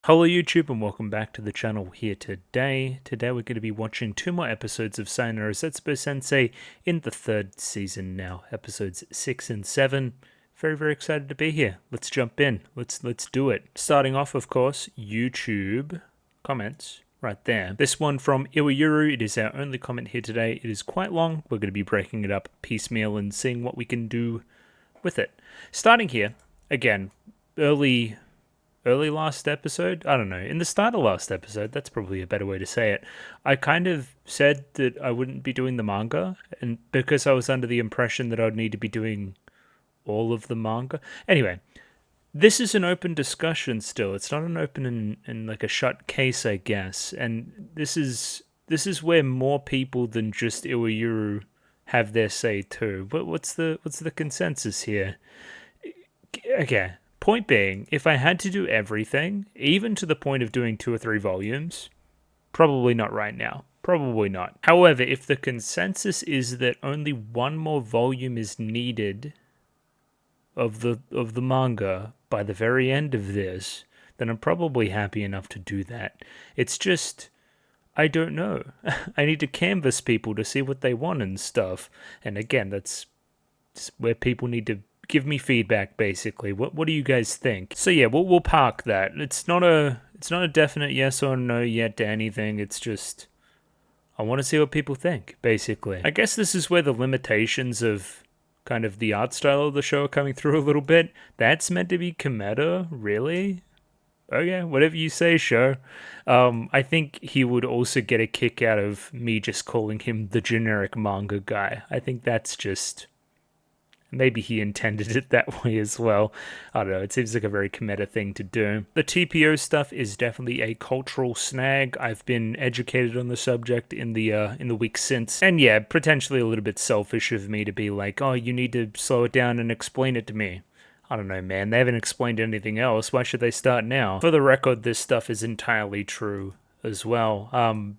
Hello YouTube and welcome back to the channel here today. Today we're going to be watching two more episodes of Sayonara Zetsubou Sensei in the third season now, episodes 6 and 7. Very excited to be here. Let's jump in. Let's do it. Starting off, of course, YouTube comments right there. This one from Iwayuru. It is our only comment here today. It is quite long. We're going to be breaking it up piecemeal and seeing what we can do with it. Starting here, again, early last episode? I don't know. In the start of last episode, that's probably a better way to say it. I kind of said that I wouldn't be doing the manga, and because I was under the impression that I'd need to be doing all of the manga. Anyway, this is an open discussion still. It's not an open and like a shut case, I guess. And this is where more people than just Iwayuru have their say too. But what's the consensus here? Okay. Point being, if I had to do everything, even to the point of doing 2 or 3 volumes, probably not right now. Probably not. However, if the consensus is that only 1 more volume is needed of the manga by the very end of this, then I'm probably happy enough to do that. It's just, I don't know. I need to canvas people to see what they want and stuff. And again, that's where people need to give me feedback, basically. What do you guys think? So yeah, we'll park that. It's not a definite yes or no yet to anything. It's just I want to see what people think, basically. I guess this is where the limitations of kind of the art style of the show are coming through a little bit. That's meant to be Komeda, really? Okay, whatever you say, show. I think he would also get a kick out of me just calling him the generic manga guy. I think that's just... maybe he intended it that way as well. I don't know, it seems like a very Komeda thing to do. The TPO stuff is definitely a cultural snag. I've been educated on the subject in the weeks since. And yeah, potentially a little bit selfish of me to be like, oh, you need to slow it down and explain it to me. I don't know, man. They haven't explained anything else. Why should they start now? For the record, this stuff is entirely true as well.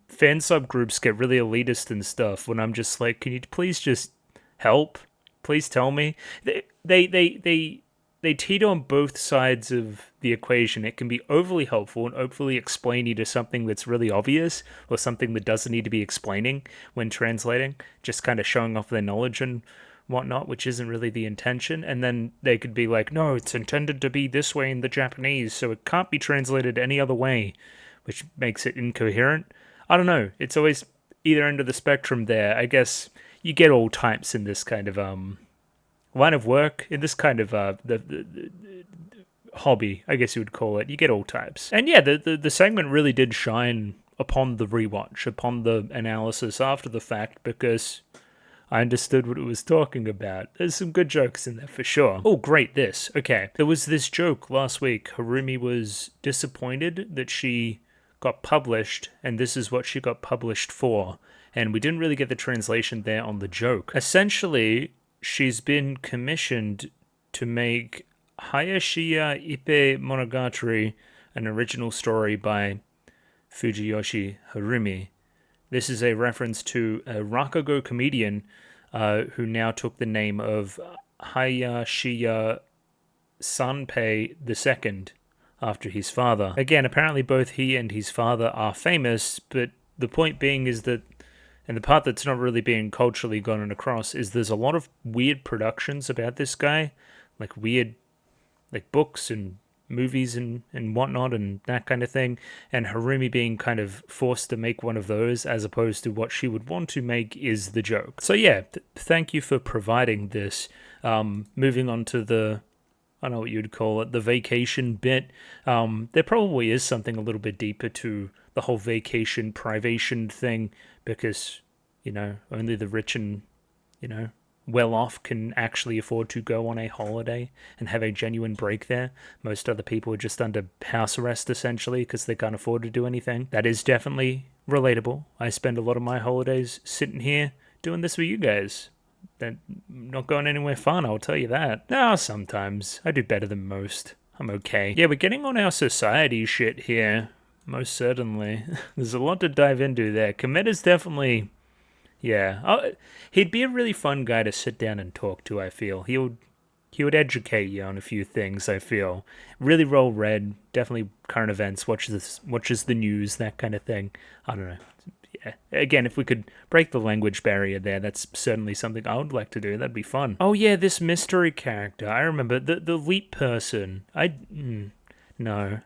Fan subgroups get really elitist and stuff when I'm just like, can you please just help? Please tell me. They teeter on both sides of the equation. It can be overly helpful and overly explainy to something that's really obvious or something that doesn't need to be explaining when translating, just kind of showing off their knowledge and whatnot, which isn't really the intention. And then they could be like, no, it's intended to be this way in the Japanese, so it can't be translated any other way, which makes it incoherent. I don't know. It's always either end of the spectrum there. I guess you get all types in this kind of line of work, in this kind of the hobby, I guess you would call it. You get all types. And yeah, the segment really did shine upon the rewatch, upon the analysis after the fact, because I understood what it was talking about. There's some good jokes in there for sure. Oh, great, this. Okay, there was this joke last week. Harumi was disappointed that she got published, and this is what she got published for. And we didn't really get the translation there on the joke. Essentially, she's been commissioned to make Hayashiya Ippe Monogatari, an original story by Fujiyoshi Harumi. This is a reference to a Rakugo comedian who now took the name of Hayashiya Sanpei II after his father. Again, apparently both he and his father are famous, but the point being is that, and the part that's not really being culturally gotten across, is there's a lot of weird productions about this guy, like weird, like books and movies and whatnot and that kind of thing, and Harumi being kind of forced to make one of those as opposed to what she would want to make is the joke. So yeah, thank you for providing this. Moving on to the, I don't know what you'd call it, the vacation bit. There probably is something a little bit deeper to the whole vacation privation thing, because, you know, only the rich and, you know, well off can actually afford to go on a holiday and have a genuine break there. Most other people are just under house arrest essentially because they can't afford to do anything. That is definitely relatable. I spend a lot of my holidays sitting here doing this with you guys. They're not going anywhere fun, I'll tell you that. No, sometimes. I do better than most. I'm okay. Yeah, we're getting on our society shit here. Most certainly. There's a lot to dive into there. Komeda's definitely... yeah. He'd be a really fun guy to sit down and talk to, I feel. He would He would educate you on a few things, I feel. Really well read, definitely current events, watches the news, that kind of thing. I don't know. Yeah. Again, if we could break the language barrier there, that's certainly something I would like to do. That'd be fun. Oh yeah, this mystery character. I remember the leap person. No.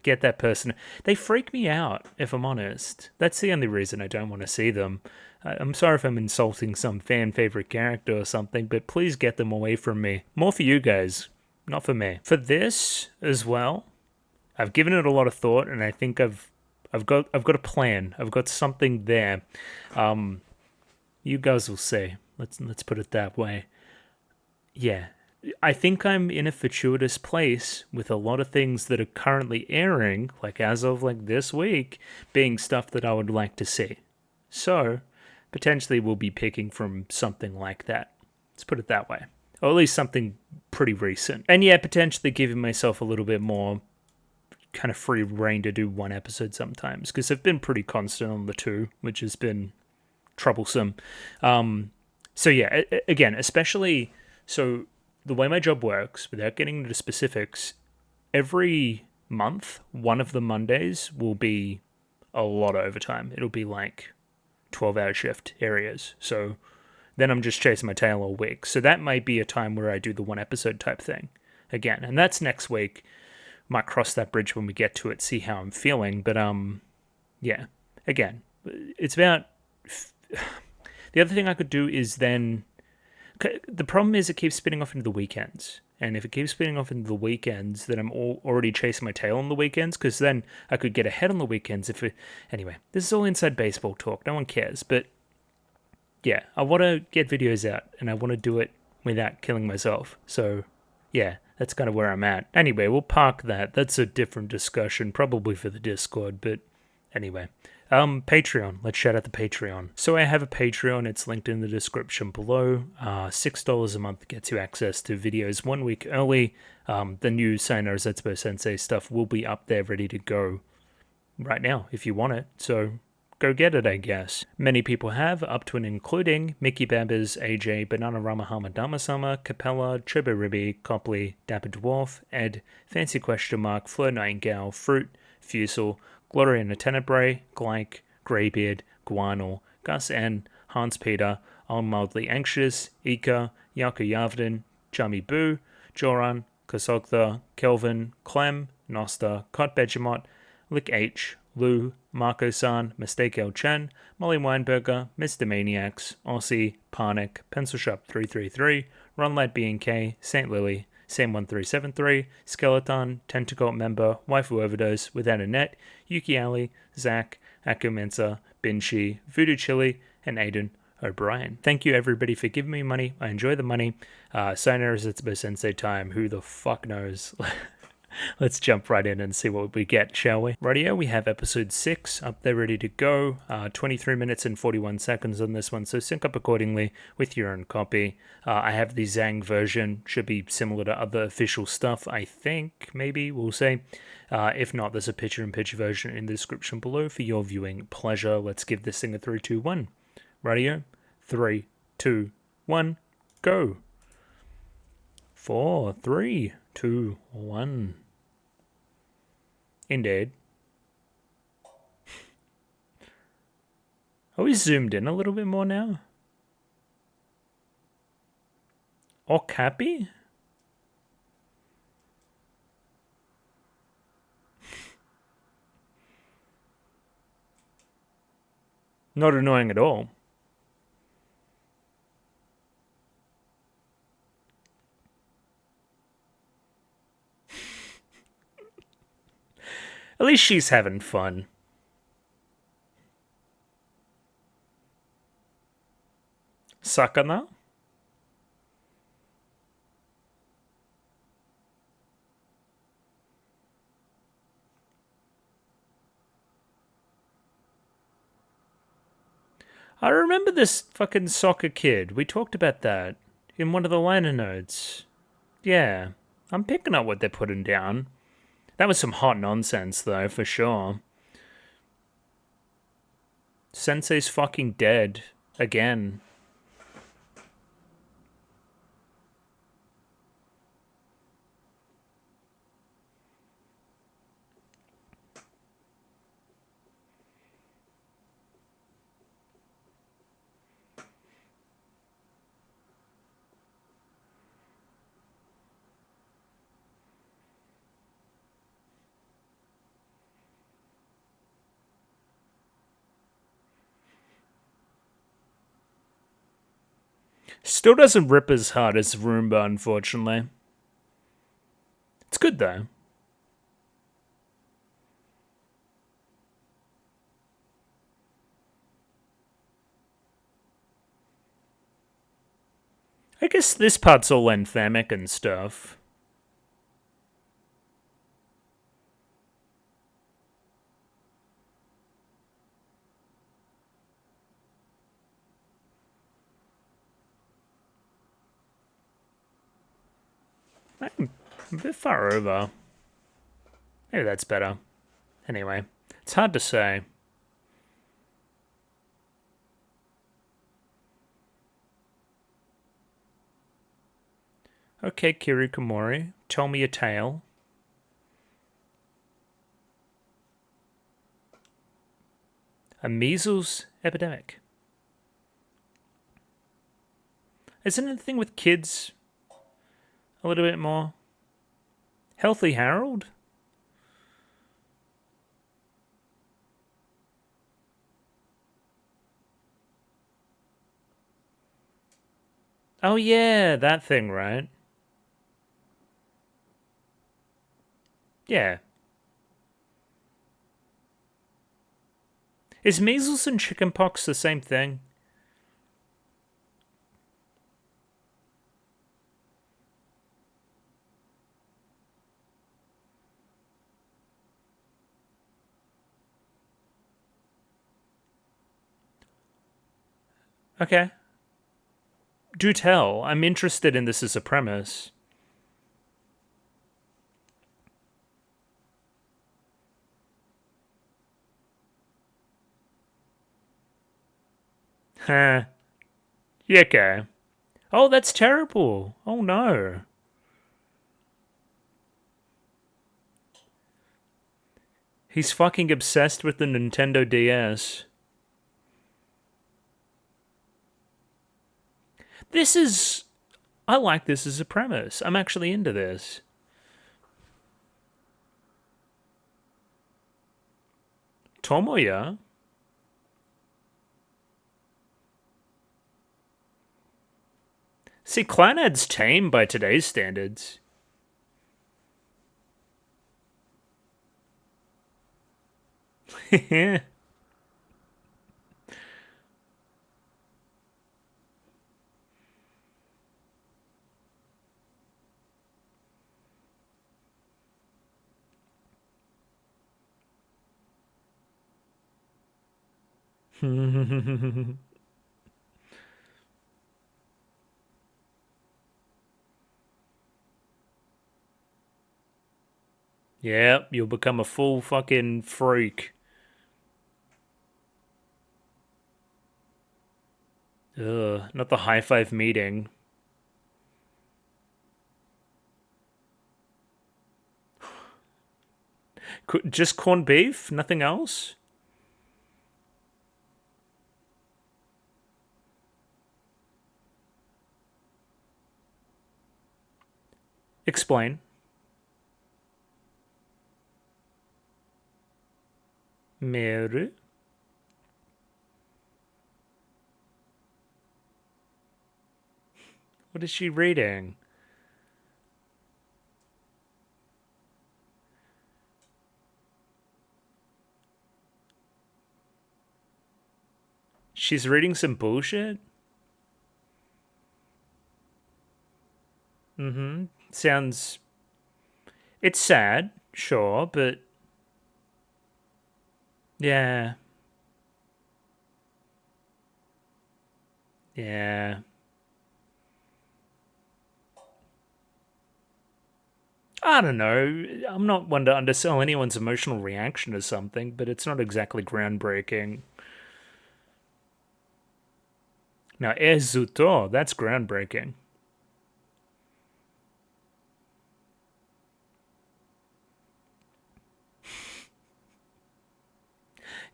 Get that person. They freak me out, if I'm honest. That's the only reason I don't want to see them. I'm sorry if I'm insulting some fan favorite character or something, but please get them away from me. More for you guys, not for me. For this as well, I've given it a lot of thought, and I think I've got a plan. I've got something there. You guys will see. Let's put it that way. Yeah. I think I'm in a fortuitous place with a lot of things that are currently airing, like as of like this week, being stuff that I would like to see. So, potentially we'll be picking from something like that. Let's put it that way. Or at least something pretty recent. And yeah, potentially giving myself a little bit more kind of free reign to do one episode sometimes, because I've been pretty constant on the two, which has been troublesome. So yeah, again, especially, so the way my job works, without getting into specifics, every month, one of the Mondays will be a lot of overtime. It'll be like 12-hour shift areas. So then I'm just chasing my tail all week. So that might be a time where I do the one episode type thing again. And that's next week. Might cross that bridge when we get to it, see how I'm feeling. But yeah, again, it's about... The other thing I could do is then... The problem is it keeps spinning off into the weekends. And if it keeps spinning off into the weekends, then I'm already chasing my tail on the weekends, because then I could get ahead on the weekends. Anyway, this is all inside baseball talk. No one cares. But yeah, I want to get videos out, and I want to do it without killing myself. So yeah, that's kind of where I'm at. Anyway, we'll park that. That's a different discussion, probably for the Discord, but anyway. Patreon. Let's shout out the Patreon. So I have a Patreon. It's linked in the description below. $6 a month gets you access to videos 1 week early. The new Sayonara Zetsubou Sensei stuff will be up there ready to go right now if you want it. So go get it, I guess. Many people have, up to and including Mickey Babbers, AJ, Bananarama Hama Damasama, Capella, Chibiribi, Copley, Dapper Dwarf, Ed, Fancy Question Mark, Fleur Nightingale, Fruit, Fusel, Gloria Tenebrae, Glyke, Greybeard, Guanal, Gus N, Hans Peter, I'm Mildly Anxious, Ika, Yaku Yavden, Chummy Boo, Joran, Kosogtha, Kelvin, Clem, Nosta, Cot Begemot, Lick H, Lou, Marco-san, Mistake El Chen, Molly Weinberger, Mr. Maniacs, Aussie, Parnick, Pencil Shop 333, Ronlad B&K, St. Lily, Sam1373, Skeleton, Tentacle Member, Waifu Overdose, Without a Net, Yuki Ali, Zach, Akumensa, Binshi, Voodoo Chili, and Aiden O'Brien. Thank you everybody for giving me money. I enjoy the money. Sayonara Zetsubou Sensei time. Who the fuck knows? Let's jump right in and see what we get, shall we? Rightio, we have episode 6 up there ready to go. 23 minutes and 41 seconds on this one, so sync up accordingly with your own copy. I have the Zang version, should be similar to other official stuff, I think, maybe, we'll say. If not, there's a picture-in-picture version in the description below for your viewing pleasure. Let's give this thing a 3, 2, 1. Rightio, 3, 2, 1, go. 4, 3, 2, 1. Indeed. Are we zoomed in a little bit more now? Okapi? Not annoying at all. At least she's having fun. Sakana? I remember this fucking soccer kid. We talked about that in one of the liner notes. Yeah, I'm picking up what they're putting down. That was some hot nonsense, though, for sure. Sensei's fucking dead. Again. Still doesn't rip as hard as Roomba, unfortunately. It's good, though. I guess this part's all anthemic and stuff. I'm a bit far over. Maybe that's better. Anyway, it's hard to say. Okay, Kirikomori, tell me a tale. A measles epidemic. Isn't it a thing with kids a little bit more? Healthy Harold? Oh yeah, that thing, right? Yeah. Is measles and chickenpox the same thing? Okay. Do tell. I'm interested in this as a premise. Huh. Yeah, okay. Oh, that's terrible. Oh no. He's fucking obsessed with the Nintendo DS. This is... I like this as a premise. I'm actually into this. Tomoya? See, Clanad's tame by today's standards. Yep, you'll become a full fucking freak. Ugh, not the high five meeting. Just corned beef? Nothing else? Explain. Meru? What is she reading? She's reading some bullshit? Mm-hmm. Sounds... It's sad, sure, but... Yeah. Yeah. I don't know. I'm not one to undersell anyone's emotional reaction to something, but it's not exactly groundbreaking. Now, Ezuto, that's groundbreaking.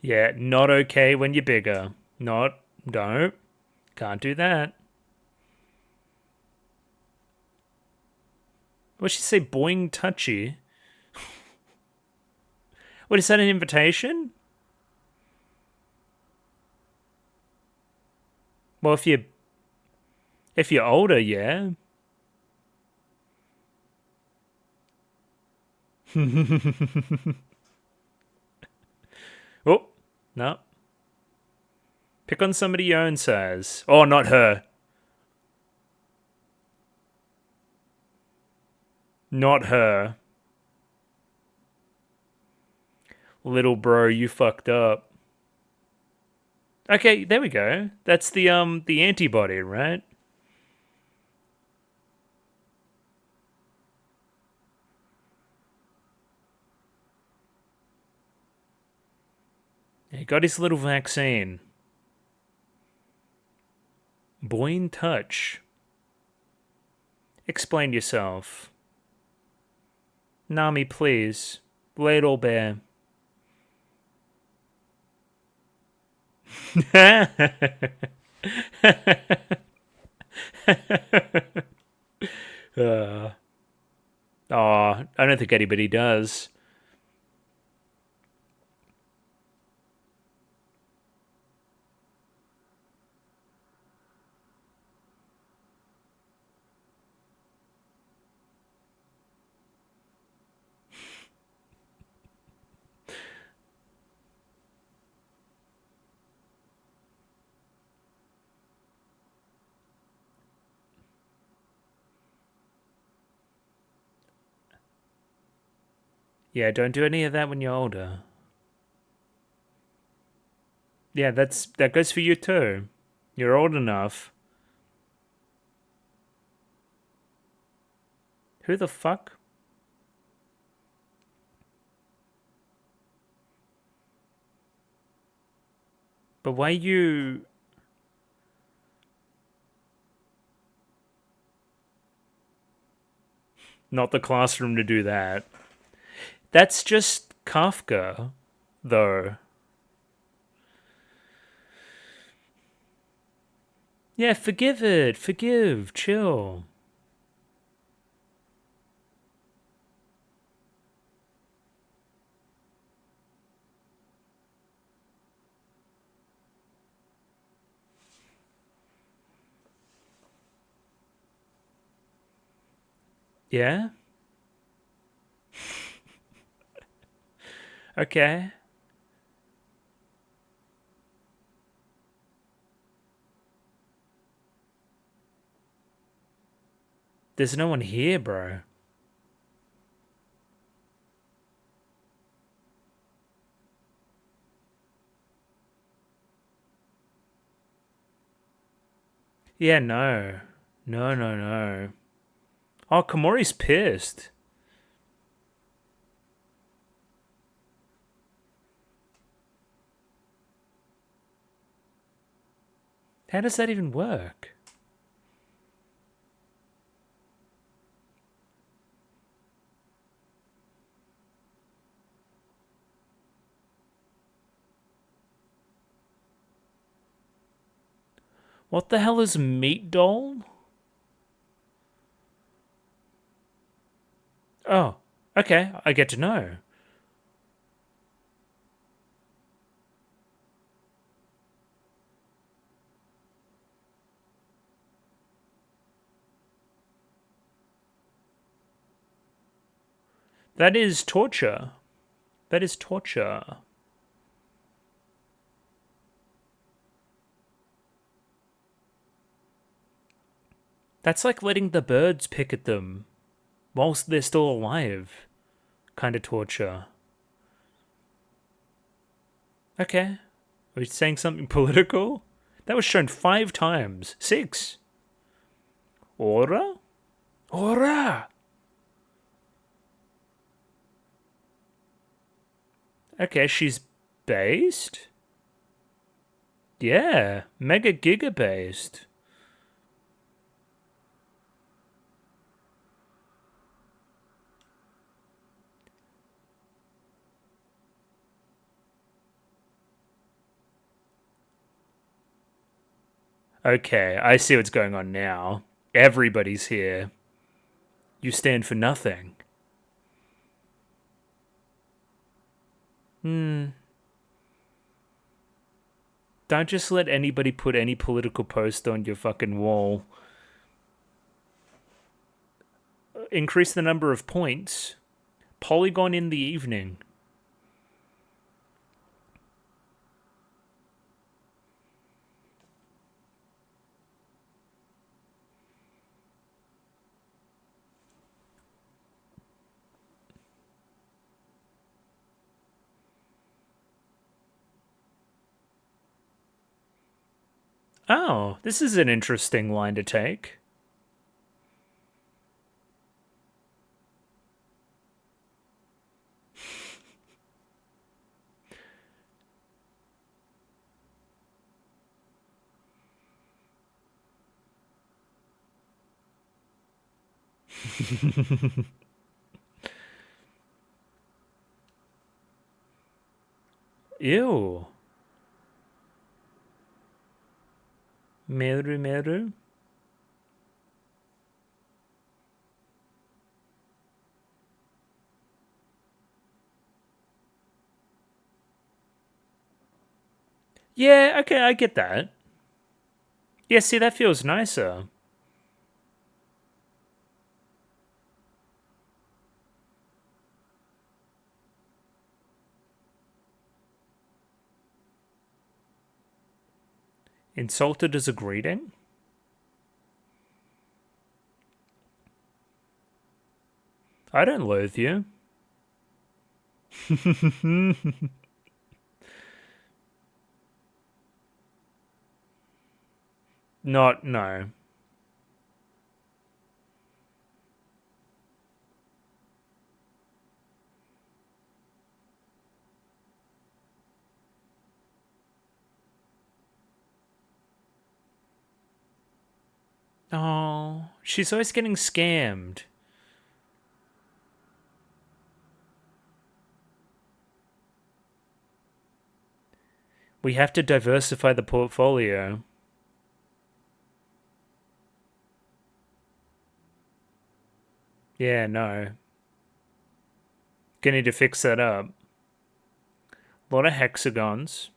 Yeah, not okay when you're bigger. Don't. Can't do that. What did she say? Boing touchy? What, is that an invitation? Well, if you If you're older, yeah. Oh, no. Pick on somebody your own size. Oh, not her. Not her. Little bro, you fucked up. Okay, there we go. That's the antibody, right? He got his little vaccine. Boy in touch. Explain yourself. Nami, please. Lay it all bare. I don't think anybody does. Yeah, don't do any of that when you're older. Yeah, that goes for you too. You're old enough. Who the fuck? But why you... Not the classroom to do that. That's just Kafka, though. Yeah, forgive it. Forgive. Chill. Yeah? Okay. There's no one here, bro. Yeah, no. No, no, no. Oh, Komori's pissed. How does that even work? What the hell is Meat Doll? Oh, okay, I get to know. That is torture. That is torture. That's like letting the birds pick at them whilst they're still alive. Kind of torture. Okay. Are we saying something political? That was shown 5 times. 6. Ora? Ora! Okay, she's based? Yeah, mega giga based. Okay, I see what's going on now. Everybody's here. You stand for nothing. Don't just let anybody put any political post on your fucking wall. increase the number of points. Polygon in the evening. Oh, this is an interesting line to take. Ew. Meru Meru? Yeah, okay, I get that. Yeah, see, that feels nicer. Insulted as a greeting? I don't loathe you. No. Oh, she's always getting scammed. We have to diversify the portfolio. Yeah, no. Gonna need to fix that up. A lot of hexagons.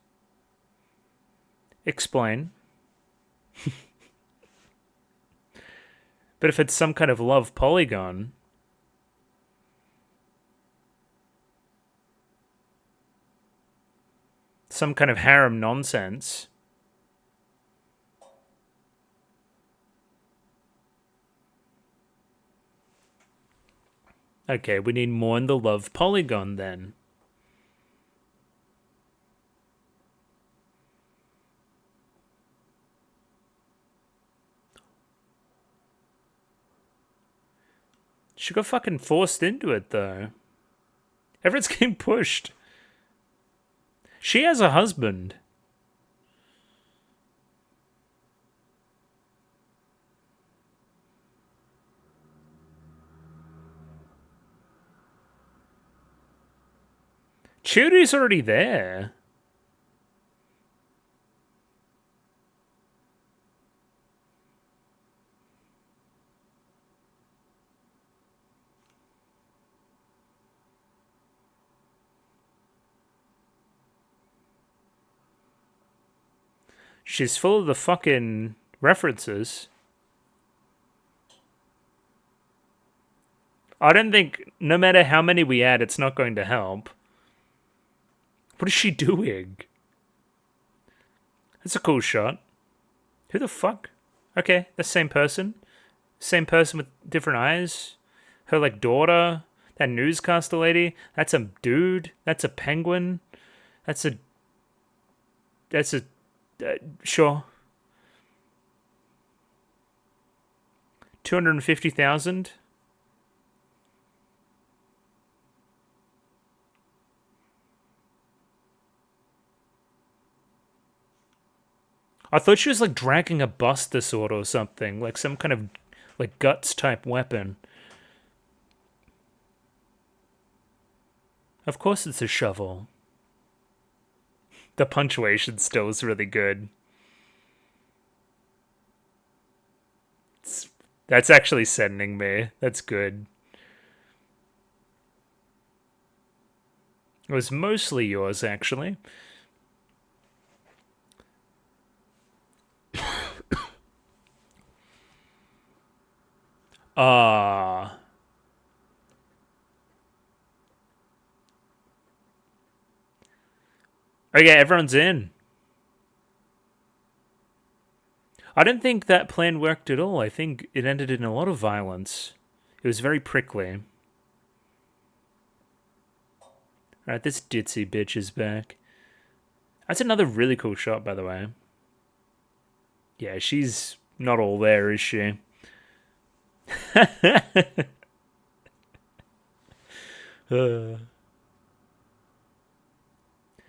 Explain. But if it's some kind of love polygon... some kind of harem nonsense... Okay, we need more in the love polygon then. She got fucking forced into it, though. Everyone's getting pushed. She has a husband. Churi's already there. She's full of the fucking references. I don't think, no matter how many we add, it's not going to help. What is she doing? That's a cool shot. Who the fuck? Okay, the same person. Same person with different eyes. Her, like, daughter. That newscaster lady. That's a dude. That's a penguin. That's a... sure. 250,000? I thought she was like dragging a buster sword or something, like some kind of like guts type weapon. Of course it's a shovel. The punctuation still is really good. That's actually sending me. That's good. It was mostly yours, actually. Ah. Okay, everyone's in. I don't think that plan worked at all. I think it ended in a lot of violence. It was very prickly. Alright, this ditzy bitch is back. That's another really cool shot, by the way. Yeah, she's not all there, is she?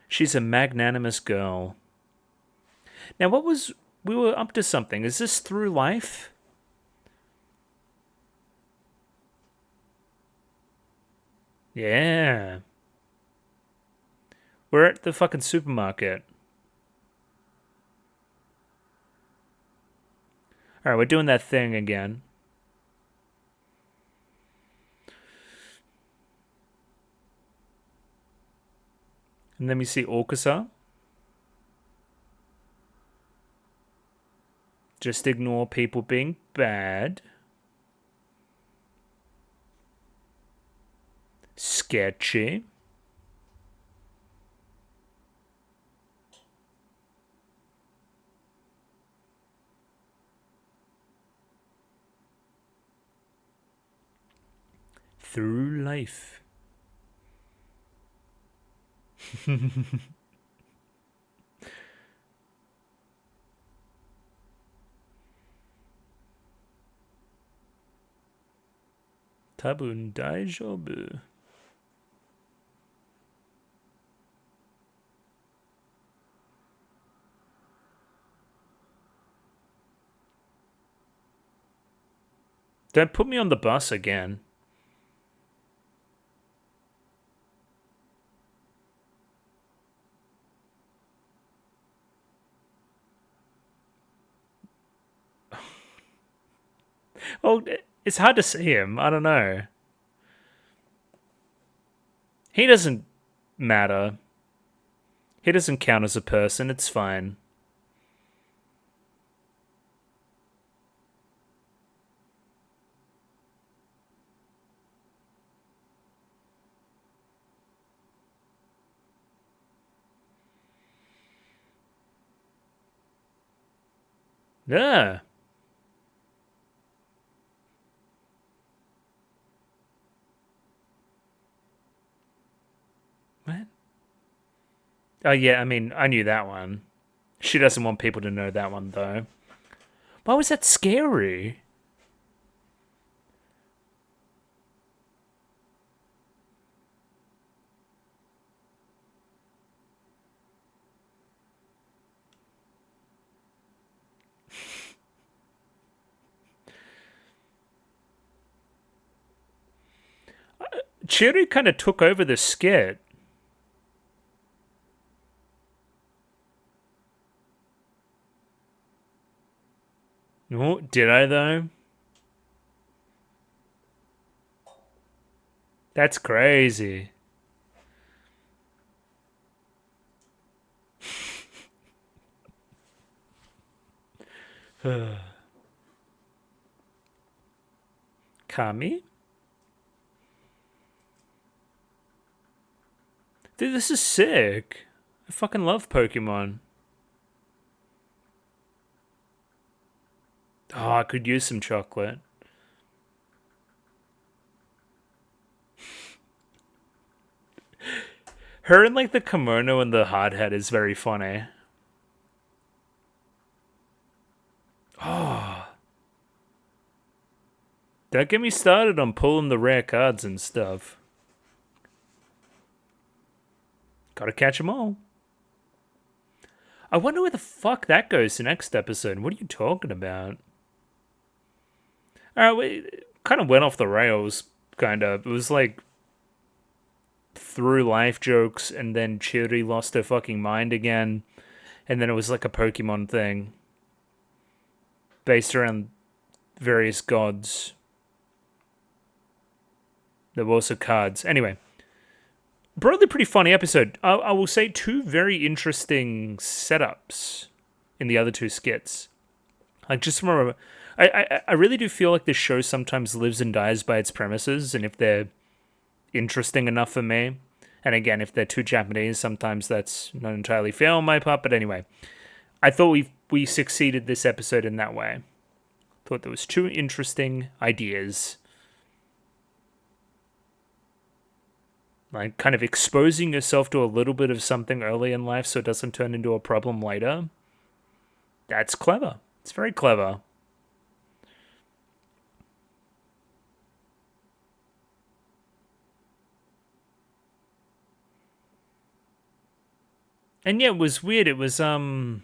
She's a magnanimous girl. Now, we were up to something. Is this through life? Yeah. We're at the fucking supermarket. Alright, we're doing that thing again. And then we see Orkusa. Just ignore people being bad. Sketchy. Through life. Tabun daijoubu. Don't put me on the bus again. Well, it's hard to see him. I don't know. He doesn't matter. He doesn't count as a person. It's fine. Yeah. What? Oh, yeah, I mean, I knew that one. She doesn't want people to know that one, though. Why was that scary? Chiri kind of took over the skit. Oh, did I, though? That's crazy. Kami? Dude, this is sick. I fucking love Pokemon. Oh, I could use some chocolate. Her in like the kimono and the hard hat is very funny. Oh. Don't get me started on pulling the rare cards and stuff. Gotta catch them all. I wonder where the fuck that goes to next episode. What are you talking about? Alright, we kind of went off the rails, kind of. It was like through life jokes, and then Chiri lost her fucking mind again, and then it was like a Pokemon thing based around various gods. There were also cards. Anyway, broadly pretty funny episode. I will say 2 very interesting setups in the other 2 skits. Like, just from I really do feel like this show sometimes lives and dies by its premises, and if they're interesting enough for me, And again, if they're too Japanese, sometimes that's not entirely fair on my part. But anyway, I thought we succeeded this episode in that way. Thought there was two interesting ideas. Like kind of exposing yourself to a little bit of something early in life so it doesn't turn into a problem later. That's clever. It's very clever. And yeah, it was weird. It was kind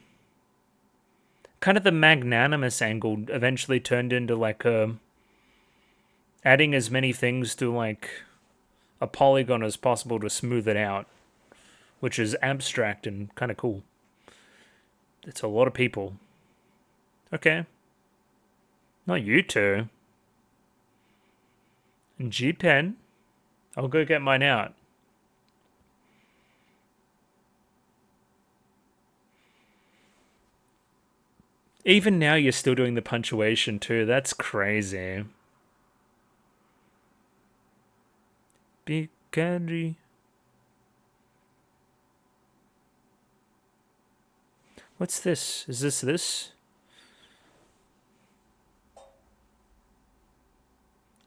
of the magnanimous angle eventually turned into like adding as many things to like a polygon as possible to smooth it out, which is abstract and kind of cool. It's a lot of people. Okay. Not you two. And G-Pen. I'll go get mine out. Even now you're still doing the punctuation too. That's crazy. Big candy. What's this? Is this?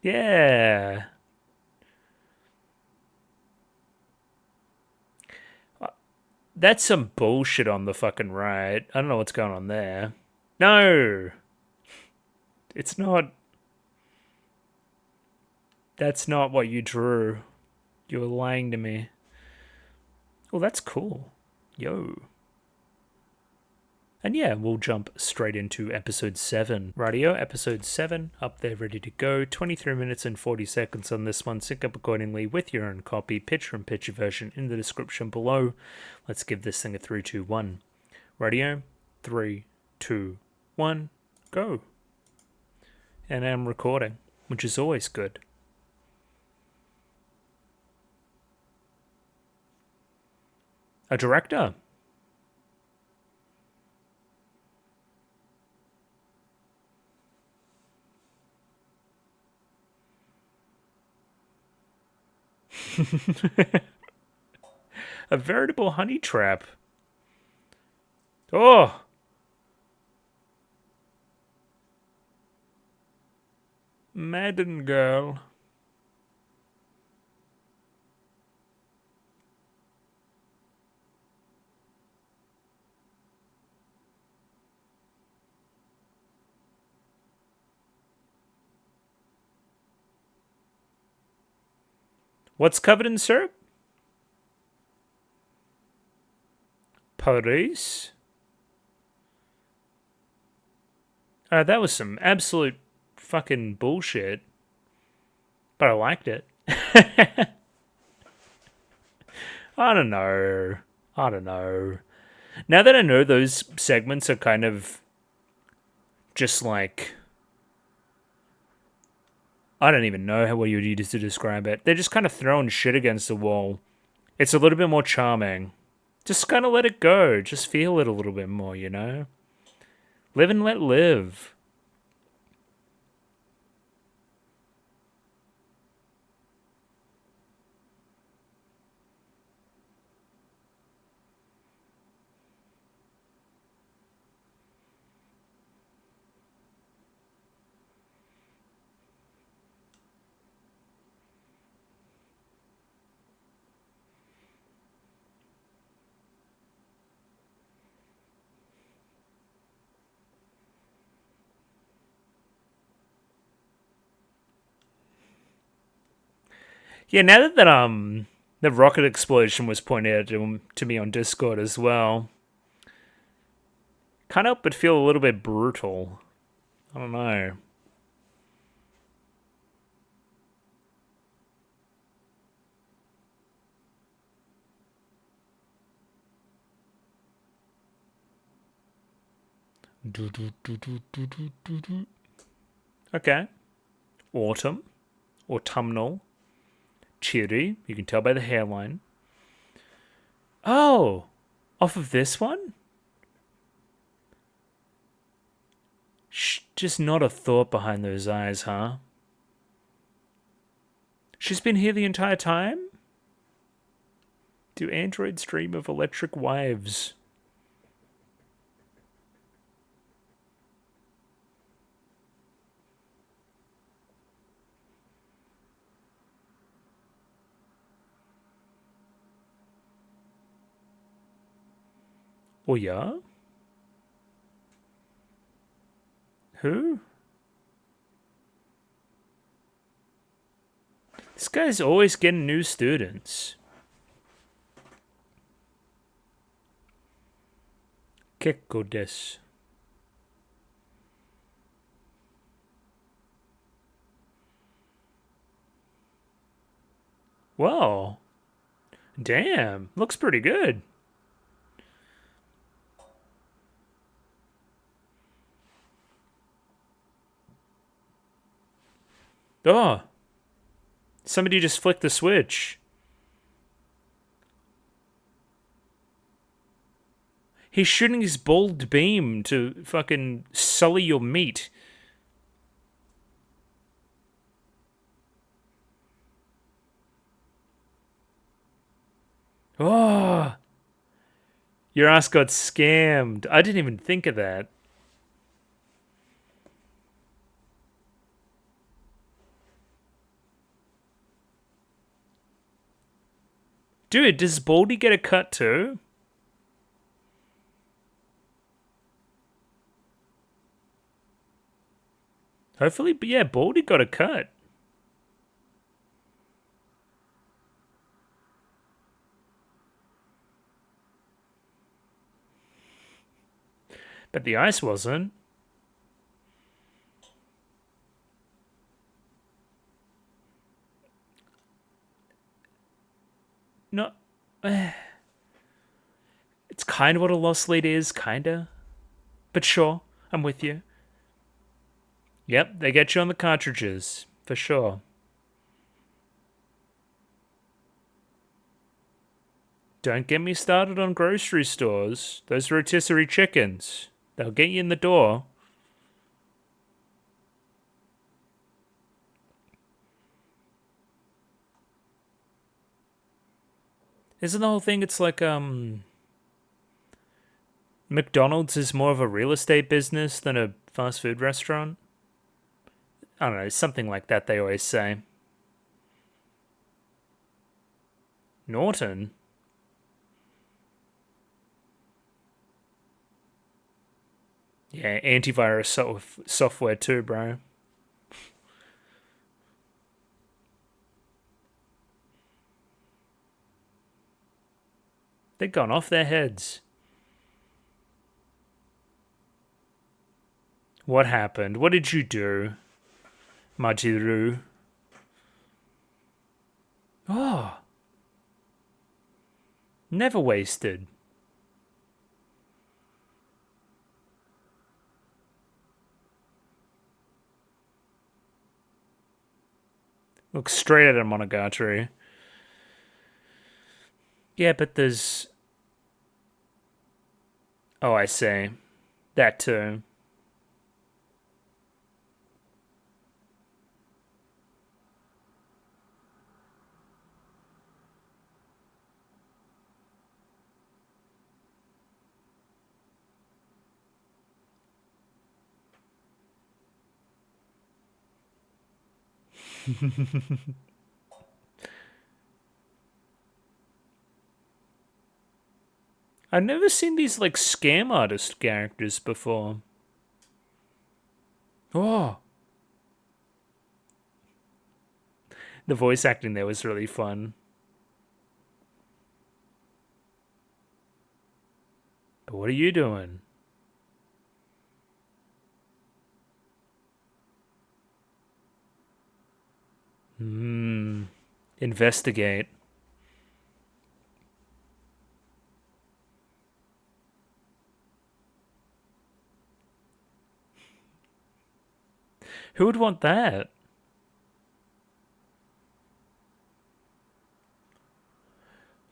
Yeah. That's some bullshit on the fucking right. I don't know what's going on there. No! It's not. That's not what you drew. You were lying to me. Oh, that's cool. Yo. And yeah, we'll jump straight into episode 7. Rightio, episode 7, up there ready to go. 23 minutes and 40 seconds on this one. Sync up accordingly with your own copy, picture-in-picture version in the description below. Let's give this thing a 3, 2, 1. Rightio, 3, 2, 1, go. And I'm recording, which is always good. A director. A veritable honey trap. Oh! Madden girl. What's covered in syrup? Paris? That was some absolute fucking bullshit. But I liked it. I don't know. Now that I know those segments are kind of just like... I don't even know how you would use to describe it. They're just kind of throwing shit against the wall. It's a little bit more charming. Just kind of let it go. Just feel it a little bit more, you know? Live and let live. Yeah, now that the rocket explosion was pointed out to me on Discord as well, can't help but feel a little bit brutal. I don't know. Okay. Autumn. Autumnal. Cheery. You can tell by the hairline. Oh! Off of this one? Just not a thought behind those eyes, huh? She's been here the entire time? Do androids dream of electric wives? Oh yeah? Who? This guy's always getting new students. Kekko desu. Wow. Damn. Looks pretty good. Oh. Somebody just flicked the switch. He's shooting his bold beam to fucking sully your meat. Oh. Your ass got scammed. I didn't even think of that. Dude, does Baldy get a cut too? Hopefully, but yeah, Baldy got a cut. But the ice wasn't. No. It's kind of what a lost lead is, kinda. But sure, I'm with you. Yep, they get you on the cartridges, for sure. Don't get me started on grocery stores. Those rotisserie chickens. They'll get you in the door. Isn't the whole thing, it's like, McDonald's is more of a real estate business than a fast food restaurant? I don't know, something like that they always say. Norton? Yeah, antivirus software too, bro. They've gone off their heads. What happened? What did you do, Majiru? Oh. Never wasted. Look straight at a Monogatari. Yeah, but there's... Oh, I see. That too. I've never seen these, like, scam artist characters before. Oh. The voice acting there was really fun. But what are you doing? Investigate. Who would want that?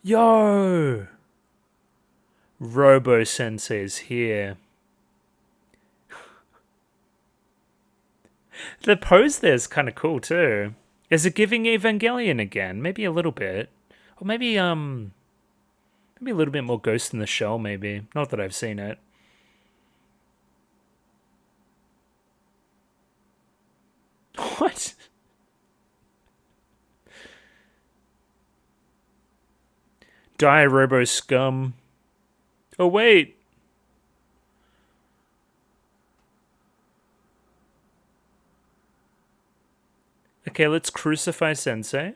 Yo! Robo Sensei's here. The pose there's kind of cool too. Is it giving Evangelion again? Maybe a little bit. Or maybe, Maybe a little bit more Ghost in the Shell, maybe. Not that I've seen it. What? Die, Robo Scum. Oh, wait. Okay, let's crucify Sensei.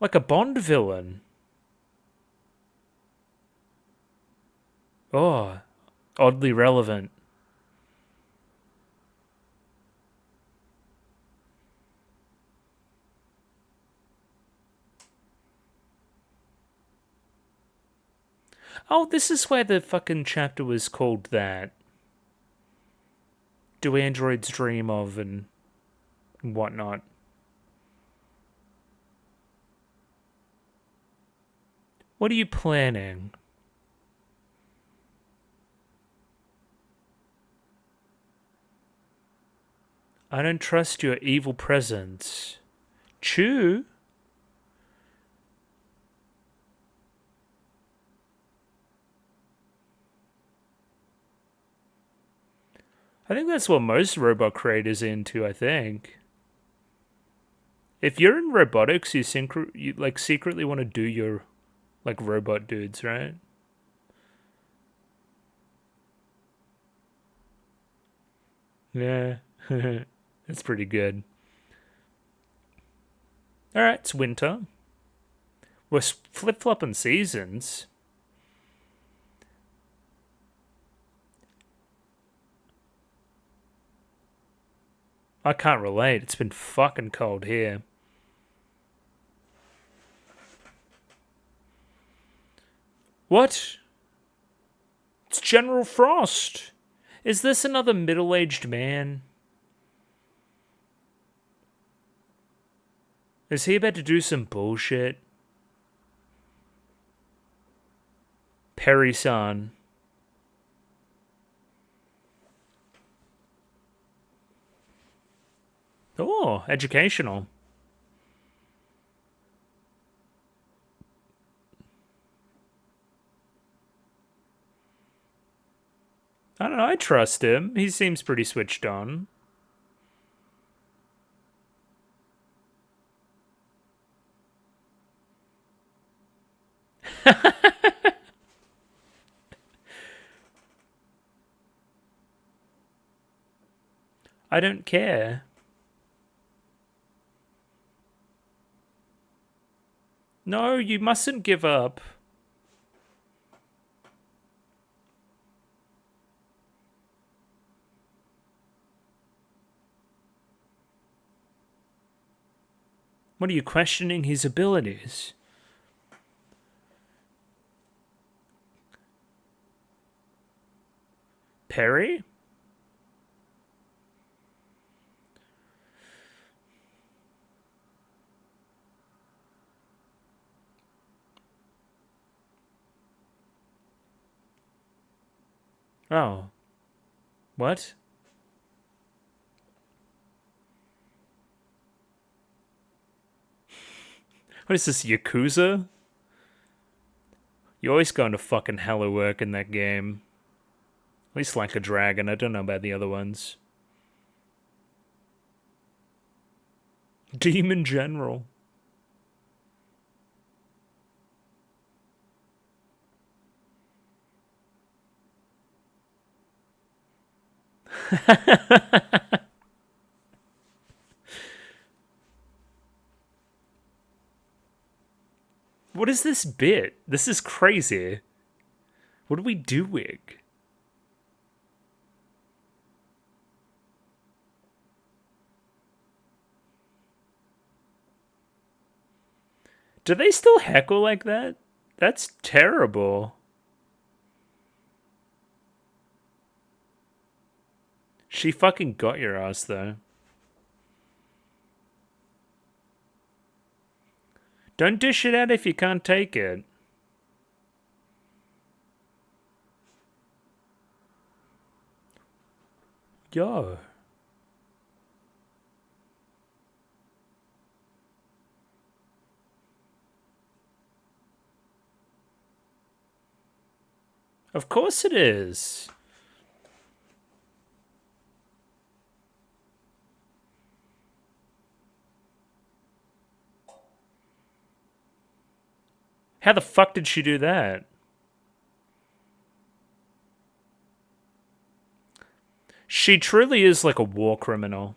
Like a Bond villain. Oh, oddly relevant. Oh, this is where the fucking chapter was called that. Do androids dream of and whatnot? What are you planning? I don't trust your evil presence. Chew? I think that's what most robot creators are into, I think. If you're in robotics, you secretly want to do your like robot dudes, right? Yeah. That's pretty good. Alright, it's winter. We're flip-flopping seasons. I can't relate. It's been fucking cold here. What? It's General Frost. Is this another middle-aged man? Is he about to do some bullshit? Perry-san. Oh, educational. I don't know, I trust him. He seems pretty switched on. I don't care. No, you mustn't give up. What are you questioning his abilities? Perry? Oh. What? What is this, Yakuza? You always going to fucking hella work in that game. At least like a dragon. I don't know about the other ones. Demon General. What is this bit? This is crazy. What are we doing? Do they still heckle like that? That's terrible. She fucking got your ass, though. Don't dish it out if you can't take it. Yo. Of course it is. How the fuck did she do that? She truly is like a war criminal.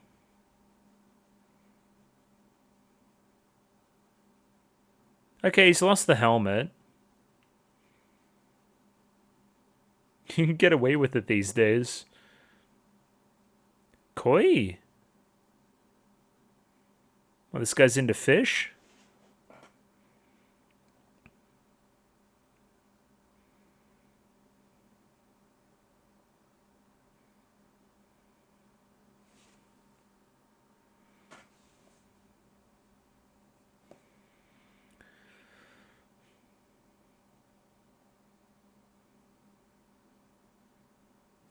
Okay, he's lost the helmet. You can get away with it these days. Koi? Well, this guy's into fish?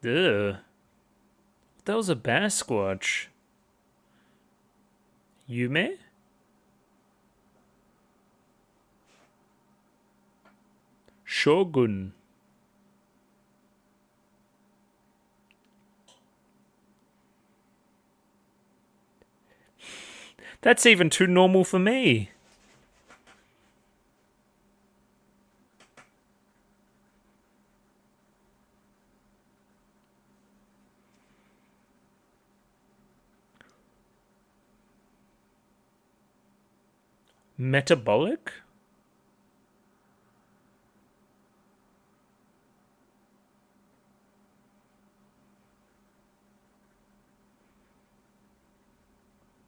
Ugh. That was a Basquatch. Yume? Shogun. That's even too normal for me. Metabolic?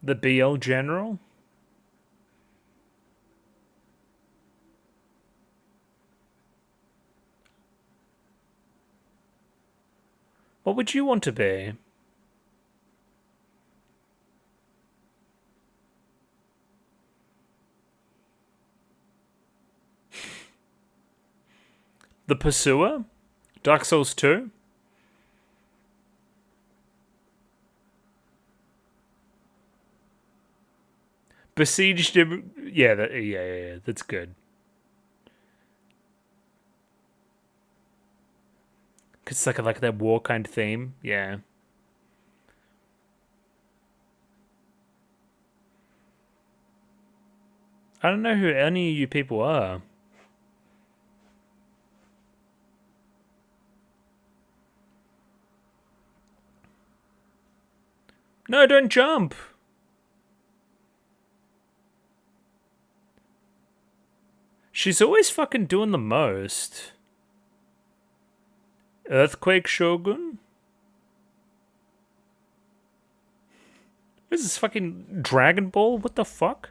The BL General? What would you want to be? The Pursuer? Dark Souls 2? Besieged... Yeah, that's good. Cause it's like that war kind of theme, yeah. I don't know who any of you people are. No, don't jump! She's always fucking doing the most. Earthquake Shogun? What is this, fucking Dragon Ball? What the fuck?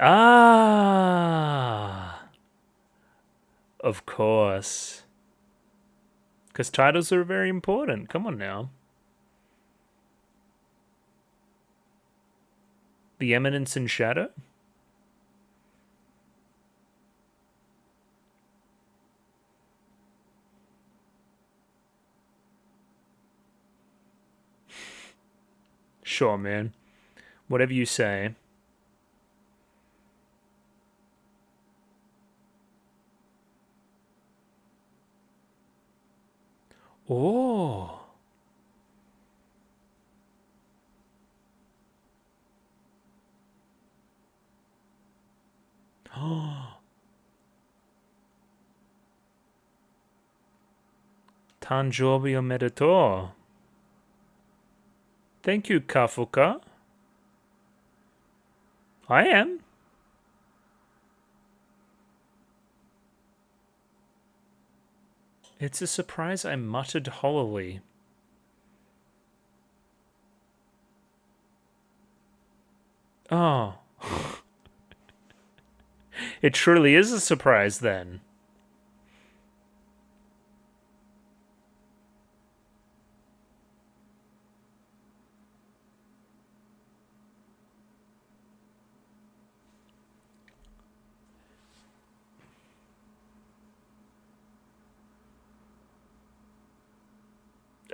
Ah! Of course. Because titles are very important. Come on now. The Eminence in Shadow? Sure, man. Whatever you say. Oh. Tanjobi omedetou. Thank you, Kafuka. I am. It's a surprise, I muttered hollowly. Oh. It truly is a surprise, then.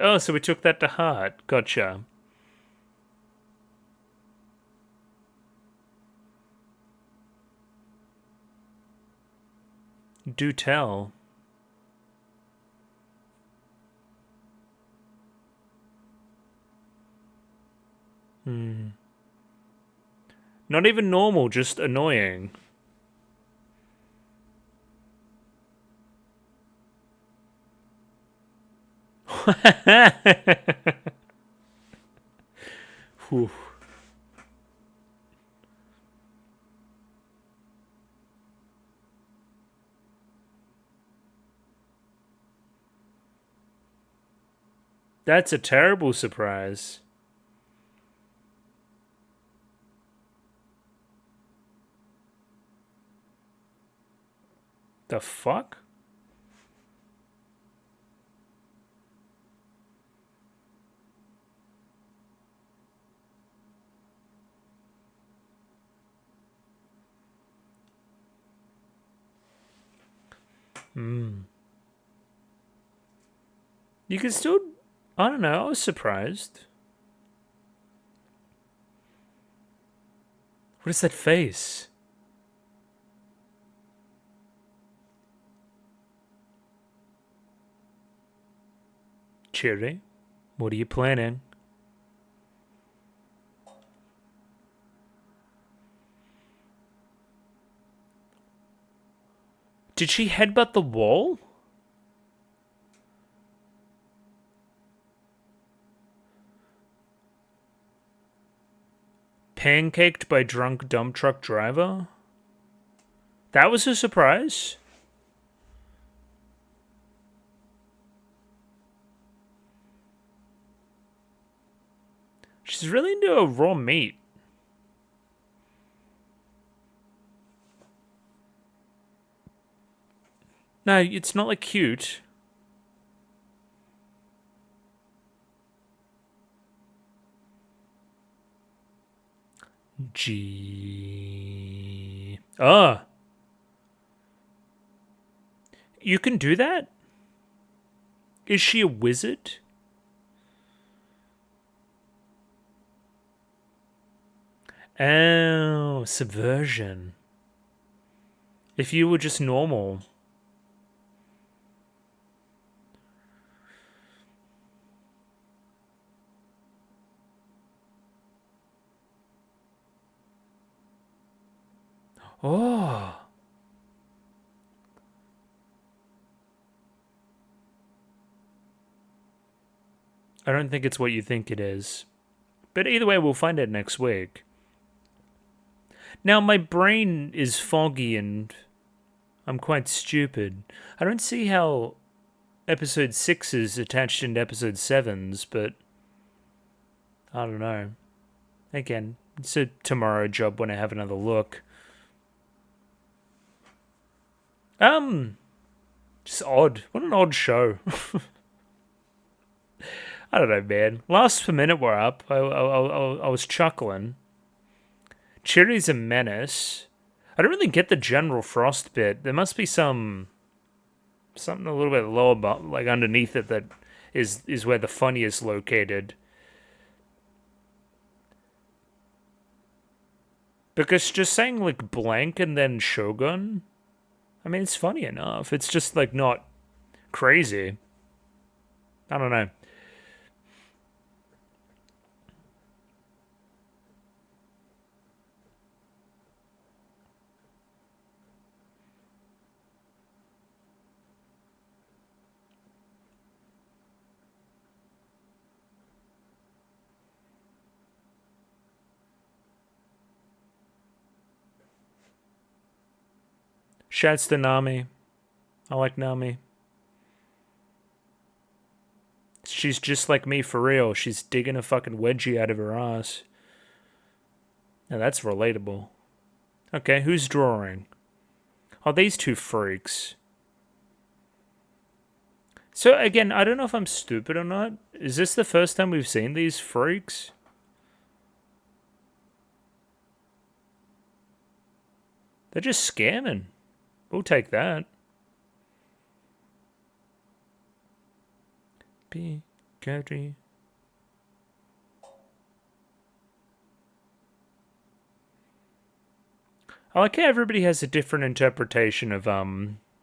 Oh, so we took that to heart. Gotcha. Do tell. Not even normal, just annoying. Whew. That's a terrible surprise. The fuck? You can still... I don't know, I was surprised. What is that face? Cherry, what are you planning? Did she headbutt the wall? Pancaked by drunk dump truck driver? That was a surprise. She's really into a raw meat. No, it's not like cute. G. Ah. You can do that? Is she a wizard? Oh, subversion. If you were just normal. Oh. I don't think it's what you think it is. But either way, we'll find out next week. Now, my brain is foggy and I'm quite stupid. I don't see how episode 6 is attached into episode 7's, but I don't know. Again, it's a tomorrow job when I have another look. Just odd. What an odd show. I don't know, man. Last per minute we're up. I was chuckling. Cherry's a menace. I don't really get the General Frost bit. There must be something a little bit lower, like underneath it, that is where the funny is located. Because just saying like blank and then Shogun, I mean, it's funny enough. It's just like not crazy. I don't know. Shouts to Nami. I like Nami. She's just like me for real. She's digging a fucking wedgie out of her ass. Now that's relatable. Okay, who's drawing? Oh, these two freaks. So again, I don't know if I'm stupid or not. Is this the first time we've seen these freaks? They're just scamming. We'll take that. PiP Gary. I like how everybody has a different interpretation of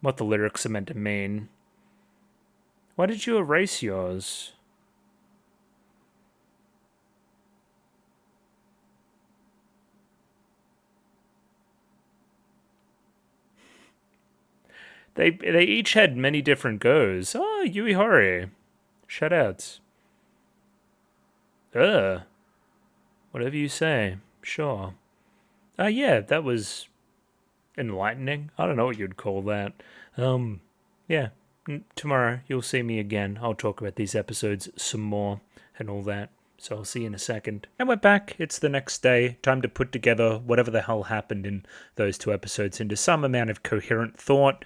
what the lyrics are meant to mean. Why did you erase yours? They each had many different goes. Oh, Yui Hori. Shoutouts. Whatever you say. Sure. Yeah, that was enlightening. I don't know what you'd call that. Yeah. Tomorrow you'll see me again. I'll talk about these episodes some more and all that. So I'll see you in a second. And we're back. It's the next day. Time to put together whatever the hell happened in those 2 episodes into some amount of coherent thought.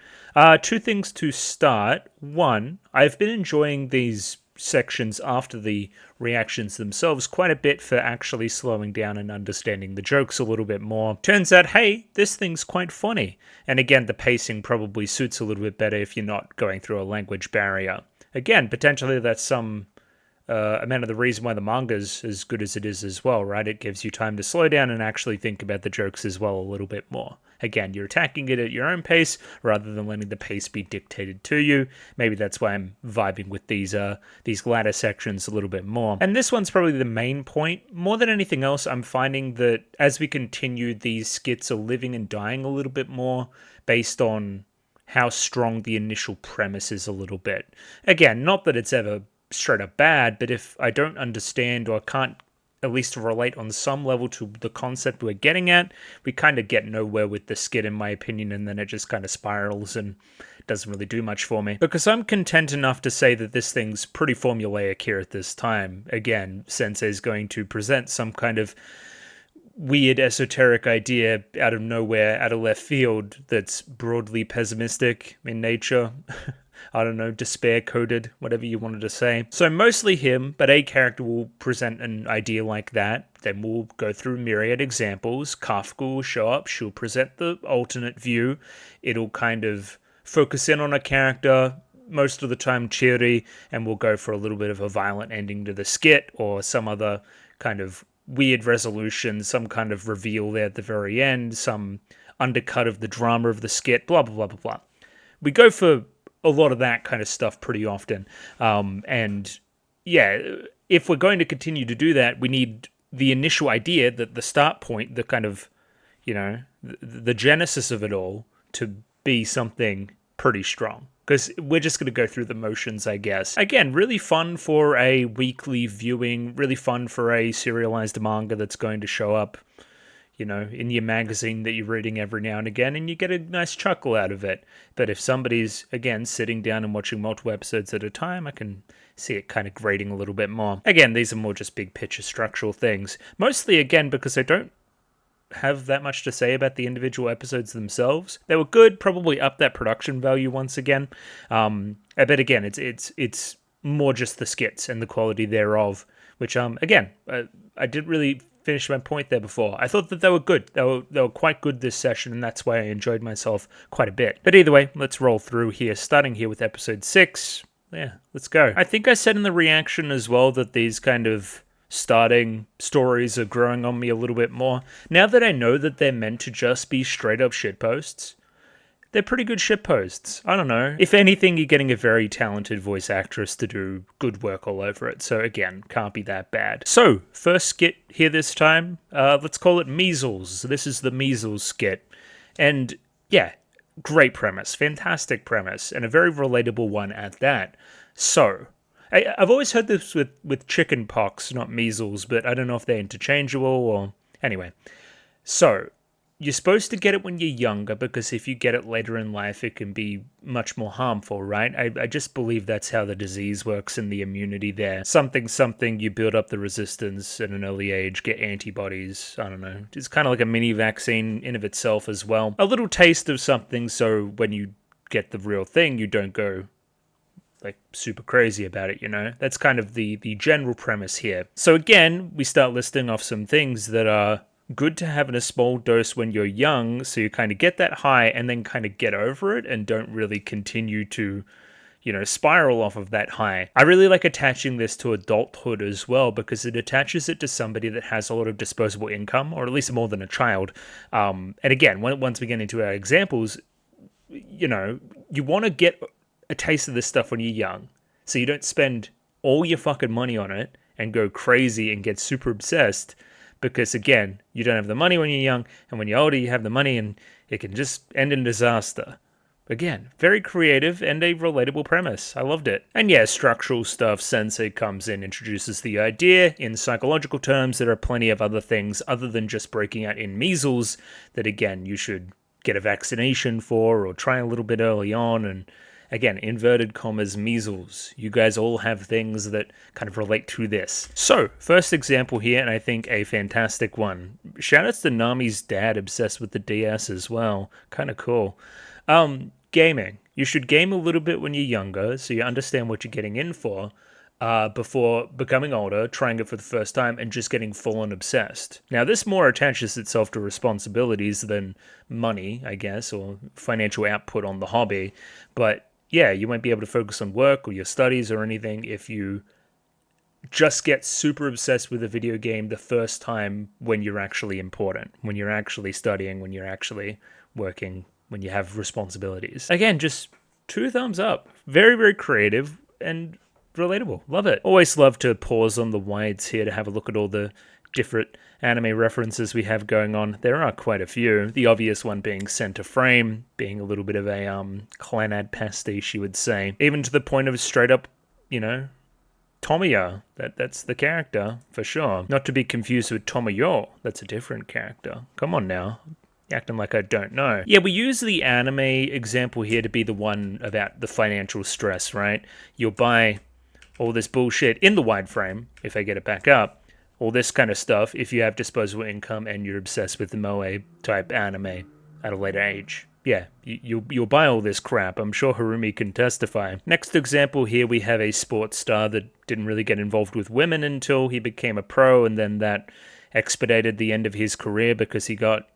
2 things to start. 1, I've been enjoying these sections after the reactions themselves quite a bit for actually slowing down and understanding the jokes a little bit more. Turns out, hey, this thing's quite funny. And again, the pacing probably suits a little bit better if you're not going through a language barrier. Again, potentially that's some amount of the reason why the manga's as good as it is as well, right? It gives you time to slow down and actually think about the jokes as well a little bit more. Again, you're attacking it at your own pace rather than letting the pace be dictated to you. Maybe that's why I'm vibing with these latter sections a little bit more. And this one's probably the main point. More than anything else, I'm finding that as we continue, these skits are living and dying a little bit more based on how strong the initial premise is a little bit. Again, not that it's ever straight up bad, but if I don't understand or can't at least relate on some level to the concept we're getting at, we kind of get nowhere with the skit in my opinion, and then it just kind of spirals and doesn't really do much for me. Because I'm content enough to say that this thing's pretty formulaic here at this time. Again, Sensei's going to present some kind of weird esoteric idea out of nowhere, out of left field, that's broadly pessimistic in nature. I don't know, despair-coded, whatever you wanted to say. So mostly him, but a character will present an idea like that. Then we'll go through myriad examples. Kafka will show up. She'll present the alternate view. It'll kind of focus in on a character, most of the time Chiri, and we'll go for a little bit of a violent ending to the skit or some other kind of weird resolution, some kind of reveal there at the very end, some undercut of the drama of the skit, blah, blah, blah, blah, blah. We go for a lot of that kind of stuff pretty often. And yeah, if we're going to continue to do that, we need the initial idea, that the start point, the kind of, the genesis of it all to be something pretty strong. Because we're just going to go through the motions, I guess. Again, really fun for a weekly viewing, really fun for a serialized manga that's going to show up, in your magazine that you're reading every now and again, and you get a nice chuckle out of it. But if somebody's, again, sitting down and watching multiple episodes at a time, I can see it kind of grating a little bit more. Again, these are more just big picture structural things. Mostly, again, because I don't have that much to say about the individual episodes themselves. They were good, probably up that production value once again. But again, it's more just the skits and the quality thereof, which, again, I didn't really finish my point there before. I thought that they were good. They were quite good this session, and that's why I enjoyed myself quite a bit. But either way, let's roll through here, starting here with episode 6. Yeah, let's go. I think I said in the reaction as well that these kind of starting stories are growing on me a little bit more. Now that I know that they're meant to just be straight up shitposts, they're pretty good shitposts. I don't know. If anything, you're getting a very talented voice actress to do good work all over it. So again, can't be that bad. So, first skit here this time. Let's call it Measles. This is the Measles skit. And yeah, great premise. Fantastic premise. And a very relatable one at that. So, I've always heard this with chicken pox, not measles, but I don't know if they're interchangeable or... Anyway. So, you're supposed to get it when you're younger, because if you get it later in life, it can be much more harmful, right? I just believe that's how the disease works and the immunity there. Something, you build up the resistance at an early age, get antibodies, I don't know. It's kind of like a mini vaccine in of itself as well. A little taste of something, so when you get the real thing, you don't go like super crazy about it, That's kind of the general premise here. So again, we start listing off some things that are good to have in a small dose when you're young, so you kind of get that high and then kind of get over it and don't really continue to, spiral off of that high. I really like attaching this to adulthood as well, because it attaches it to somebody that has a lot of disposable income, or at least more than a child. And again, once we get into our examples, you want to get a taste of this stuff when you're young, so you don't spend all your fucking money on it and go crazy and get super obsessed, because again, you don't have the money when you're young, and when you're older, you have the money and it can just end in disaster. Again, very creative and a relatable premise. I loved it. And yeah, structural stuff. Sensei comes in, introduces the idea. In psychological terms, there are plenty of other things other than just breaking out in measles that, again, you should get a vaccination for or try a little bit early on. And again, inverted commas, measles. You guys all have things that kind of relate to this. So, first example here, and I think a fantastic one. Shoutouts to Nami's dad, obsessed with the DS as well. Kind of cool. Gaming. You should game a little bit when you're younger, so you understand what you're getting in for, before becoming older, trying it for the first time, and just getting full-on obsessed. Now, this more attaches itself to responsibilities than money, I guess, or financial output on the hobby, but yeah, you won't be able to focus on work or your studies or anything if you just get super obsessed with a video game the first time when you're actually important, when you're actually studying, when you're actually working, when you have responsibilities. Again, just 2 thumbs up. Very, very creative and relatable. Love it. Always love to pause on the wides here to have a look at all the different anime references we have going on. There are quite a few. The obvious one being Center Frame, being a little bit of a Clanad pastiche, you would say. Even to the point of straight up, Tomoya. That's the character, for sure. Not to be confused with Tomoyo. That's a different character. Come on now. Acting like I don't know. Yeah, we use the anime example here to be the one about the financial stress, right? You'll buy all this bullshit in the wide frame, if I get it back up, all this kind of stuff if you have disposable income and you're obsessed with the moe type anime at a later age. Yeah, you'll buy all this crap. I'm sure Harumi can testify. Next example here, we have a sports star that didn't really get involved with women until he became a pro, and then that expedited the end of his career because he got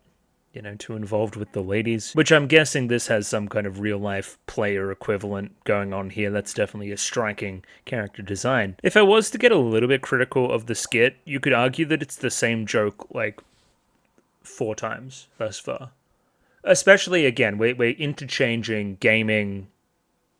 too involved with the ladies, which I'm guessing this has some kind of real-life player equivalent going on here. That's definitely a striking character design. If I was to get a little bit critical of the skit, you could argue that it's the same joke, 4 times thus far. Especially, again, we're interchanging gaming,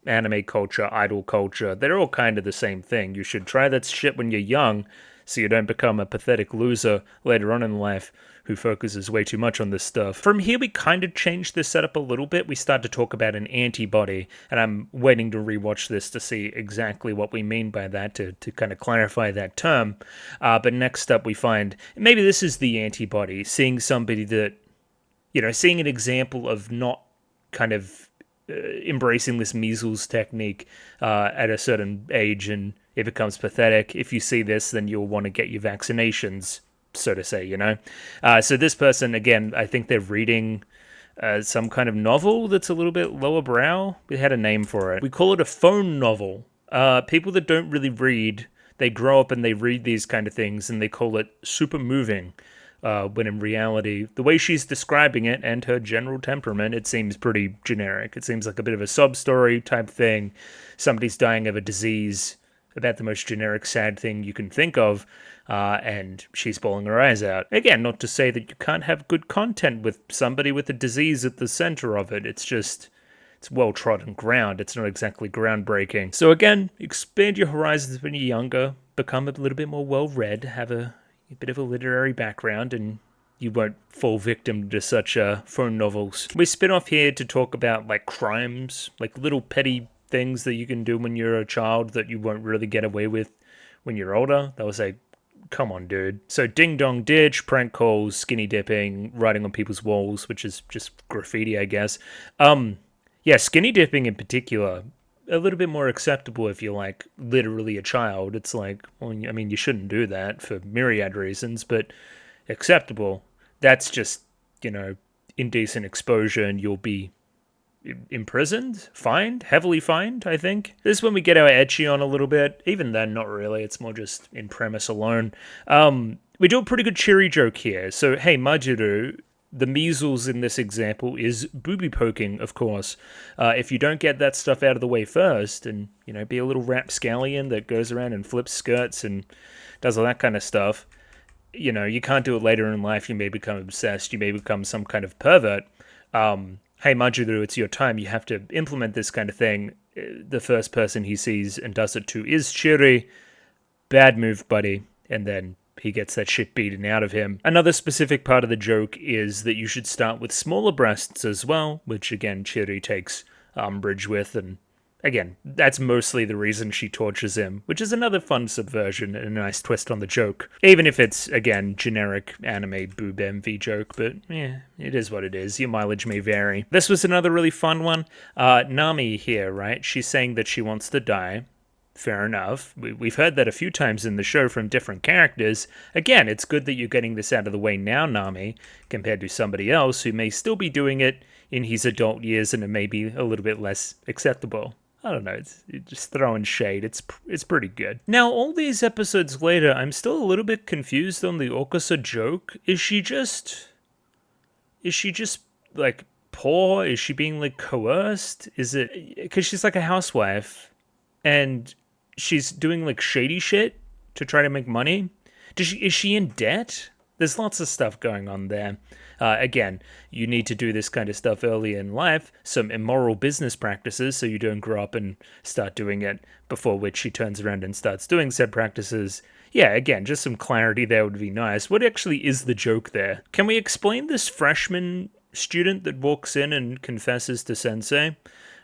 anime culture, idol culture. They're all kind of the same thing. You should try that shit when you're young, so you don't become a pathetic loser later on in life who focuses way too much on this stuff. From here, we kind of changed the setup a little bit. We start to talk about an antibody, and I'm waiting to rewatch this to see exactly what we mean by that, to kind of clarify that term. But next up, we find, maybe this is the antibody, seeing somebody that, seeing an example of not kind of embracing this measles technique at a certain age, and it becomes pathetic. If you see this, then you'll want to get your vaccinations, so to say, So this person, again, I think they're reading some kind of novel that's a little bit lower brow. We had a name for it. We call it a phone novel. People that don't really read, they grow up and they read these kind of things, and they call it super moving. When in reality, the way she's describing it and her general temperament, it seems pretty generic. It seems like a bit of a sub-story type thing. Somebody's dying of a disease, about the most generic sad thing you can think of, and she's bawling her eyes out. Again, not to say that you can't have good content with somebody with a disease at the center of it. It's just, it's well-trodden ground. It's not exactly groundbreaking. So again, expand your horizons when you're younger, become a little bit more well-read, have a bit of a literary background, and you won't fall victim to such phone novels. We spin off here to talk about crimes, little petty things that you can do when you're a child that you won't really get away with when you're older. That was come on, dude. So ding dong ditch, prank calls, skinny dipping, writing on people's walls, which is just graffiti, I guess. Yeah, skinny dipping in particular, a little bit more acceptable if you're literally a child. It's you shouldn't do that for myriad reasons, but acceptable. That's just, indecent exposure, and you'll be imprisoned, fined, heavily fined, I think. This is when we get our ecchi on a little bit. Even then, not really. It's more just in premise alone. We do a pretty good cheery joke here. So, hey, Majuru, The measles in this example is booby poking, of course. If you don't get that stuff out of the way first and, be a little rapscallion that goes around and flips skirts and does all that kind of stuff, you can't do it later in life. You may become obsessed. You may become some kind of pervert. Hey, Majuru, it's your time. You have to implement this kind of thing. The first person he sees and does it to is Chiri. Bad move, buddy. And then he gets that shit beaten out of him. Another specific part of the joke is that you should start with smaller breasts as well, which again, Chiri takes umbrage with, and again, that's mostly the reason she tortures him, which is another fun subversion and a nice twist on the joke. Even if it's, again, generic anime boob MV joke, but yeah, it is what it is. Your mileage may vary. This was another really fun one. Nami here, right? She's saying that she wants to die. Fair enough. We've heard that a few times in the show from different characters. Again, it's good that you're getting this out of the way now, Nami, compared to somebody else who may still be doing it in his adult years and it may be a little bit less acceptable. I don't know, it's just throwing shade. It's pretty good. Now, all these episodes later, I'm still a little bit confused on the Okusa joke. Is she just like poor? Is she being like coerced? Is it because she's like a housewife and she's doing like shady shit to try to make money? Is she in debt? There's lots of stuff going on there. Again, you need to do this kind of stuff early in life, some immoral business practices, so you don't grow up and start doing it, before which she turns around and starts doing said practices. Yeah, again, just some clarity there would be nice. What actually is the joke there? Can we explain this freshman student that walks in and confesses to Sensei?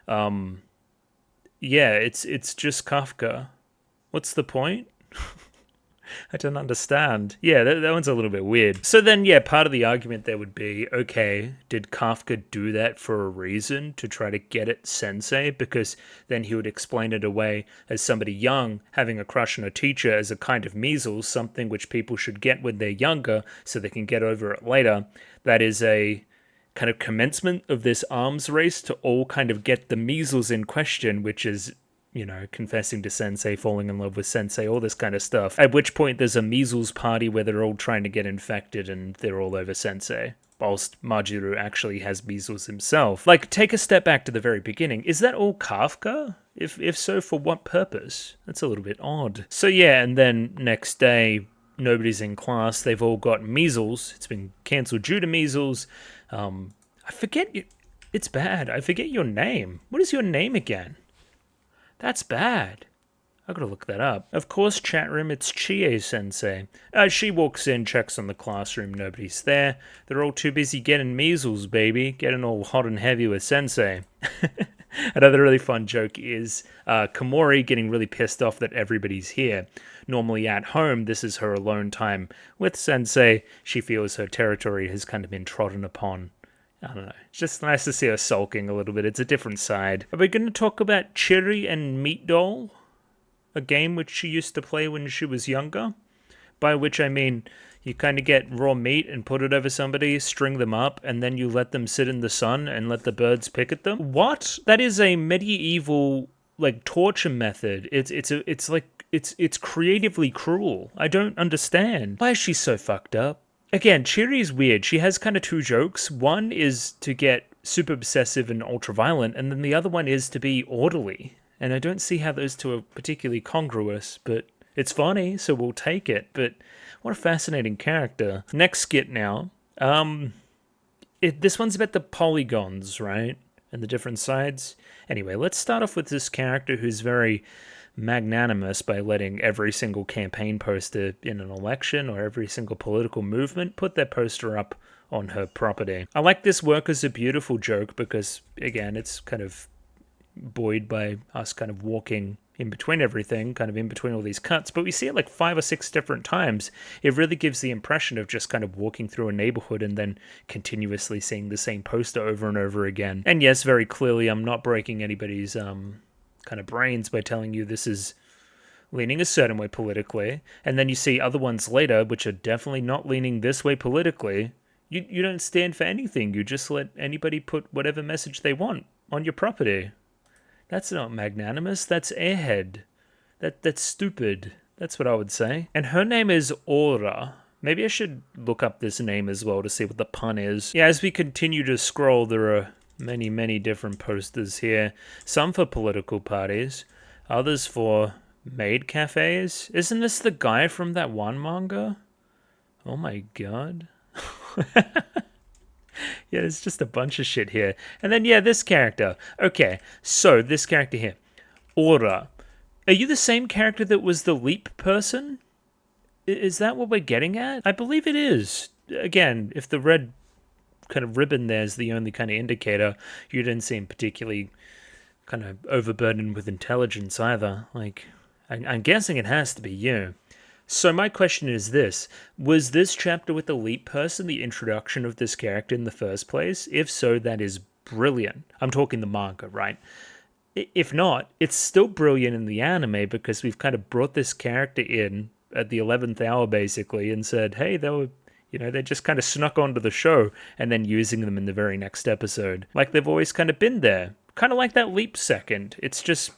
Yeah, it's just Kafka. What's the point? I don't understand. Yeah, that one's a little bit weird. So then, yeah, part of the argument there would be, okay, did Kafka do that for a reason to try to get at Sensei? Because then he would explain it away as somebody young having a crush on a teacher as a kind of measles, something which people should get when they're younger so they can get over it later. That is a kind of commencement of this arms race to all kind of get the measles in question, which is confessing to Sensei, falling in love with Sensei, all this kind of stuff. At which point there's a measles party where they're all trying to get infected and they're all over Sensei, whilst Majuru actually has measles himself. Like, take a step back to the very beginning. Is that all Kafka? If so, for what purpose? That's a little bit odd. So yeah, and then next day, nobody's in class. They've all got measles. It's been cancelled due to measles. I forget you. It's bad. I forget your name. What is your name again? That's bad. I gotta look that up. Of course, chat room, it's Chie-sensei. She walks in, checks on the classroom, nobody's there. They're all too busy getting measles, baby. Getting all hot and heavy with Sensei. Another really fun joke is Komori getting really pissed off that everybody's here. Normally at home, this is her alone time with Sensei. She feels her territory has kind of been trodden upon. I don't know. It's just nice to see her sulking a little bit. It's a different side. Are we going to talk about Chiri and Meat Doll? A game which she used to play when she was younger? By which I mean, you kind of get raw meat and put it over somebody, string them up, and then you let them sit in the sun and let the birds pick at them? What? That is a medieval, like, torture method. It's creatively cruel. I don't understand. Why is she so fucked up? Again, Chiri's weird. She has kind of two jokes. One is to get super obsessive and ultra-violent, and then the other one is to be orderly. And I don't see how those two are particularly congruous, but it's funny, so we'll take it. But what a fascinating character. Next skit now. This one's about the polygons, right? And the different sides. Anyway, let's start off with this character who's very magnanimous by letting every single campaign poster in an election or every single political movement put their poster up on her property. I like this work as a beautiful joke because, again, it's kind of buoyed by us kind of walking in between everything, kind of in between all these cuts, but we see it like 5 or 6 different times. It really gives the impression of just kind of walking through a neighborhood and then continuously seeing the same poster over and over again. And yes, very clearly, I'm not breaking anybody's kind of brains by telling you this is leaning a certain way politically, and then you see other ones later which are definitely not leaning this way politically. You don't stand for anything. You just let anybody put whatever message they want on your property. That's not magnanimous. That's airhead. That's stupid. That's what I would say. And her name is Aura, Maybe I should look up this name as well to see what the pun is. Yeah, as we continue to scroll, there are many, many different posters here. Some for political parties, others for maid cafes. Isn't this the guy from that one manga? Oh my god. Yeah, there's just a bunch of shit here. And then, yeah, this character. Okay, so this character here. Aura. Are you the same character that was the leap person? Is that what we're getting at? I believe it is. Again, if the red kind of ribbon there is the only kind of indicator, you didn't seem particularly kind of overburdened with intelligence either. Like, I'm guessing it has to be you. So my question is this. Was this chapter with the leap person the introduction of this character in the first place? If so, that is brilliant. I'm talking the manga, right? If not, it's still brilliant in the anime because we've kind of brought this character in at the 11th hour, basically, and said, hey, they just kind of snuck onto the show, and then using them in the very next episode. Like they've always kind of been there. Kind of like that leap second. It's just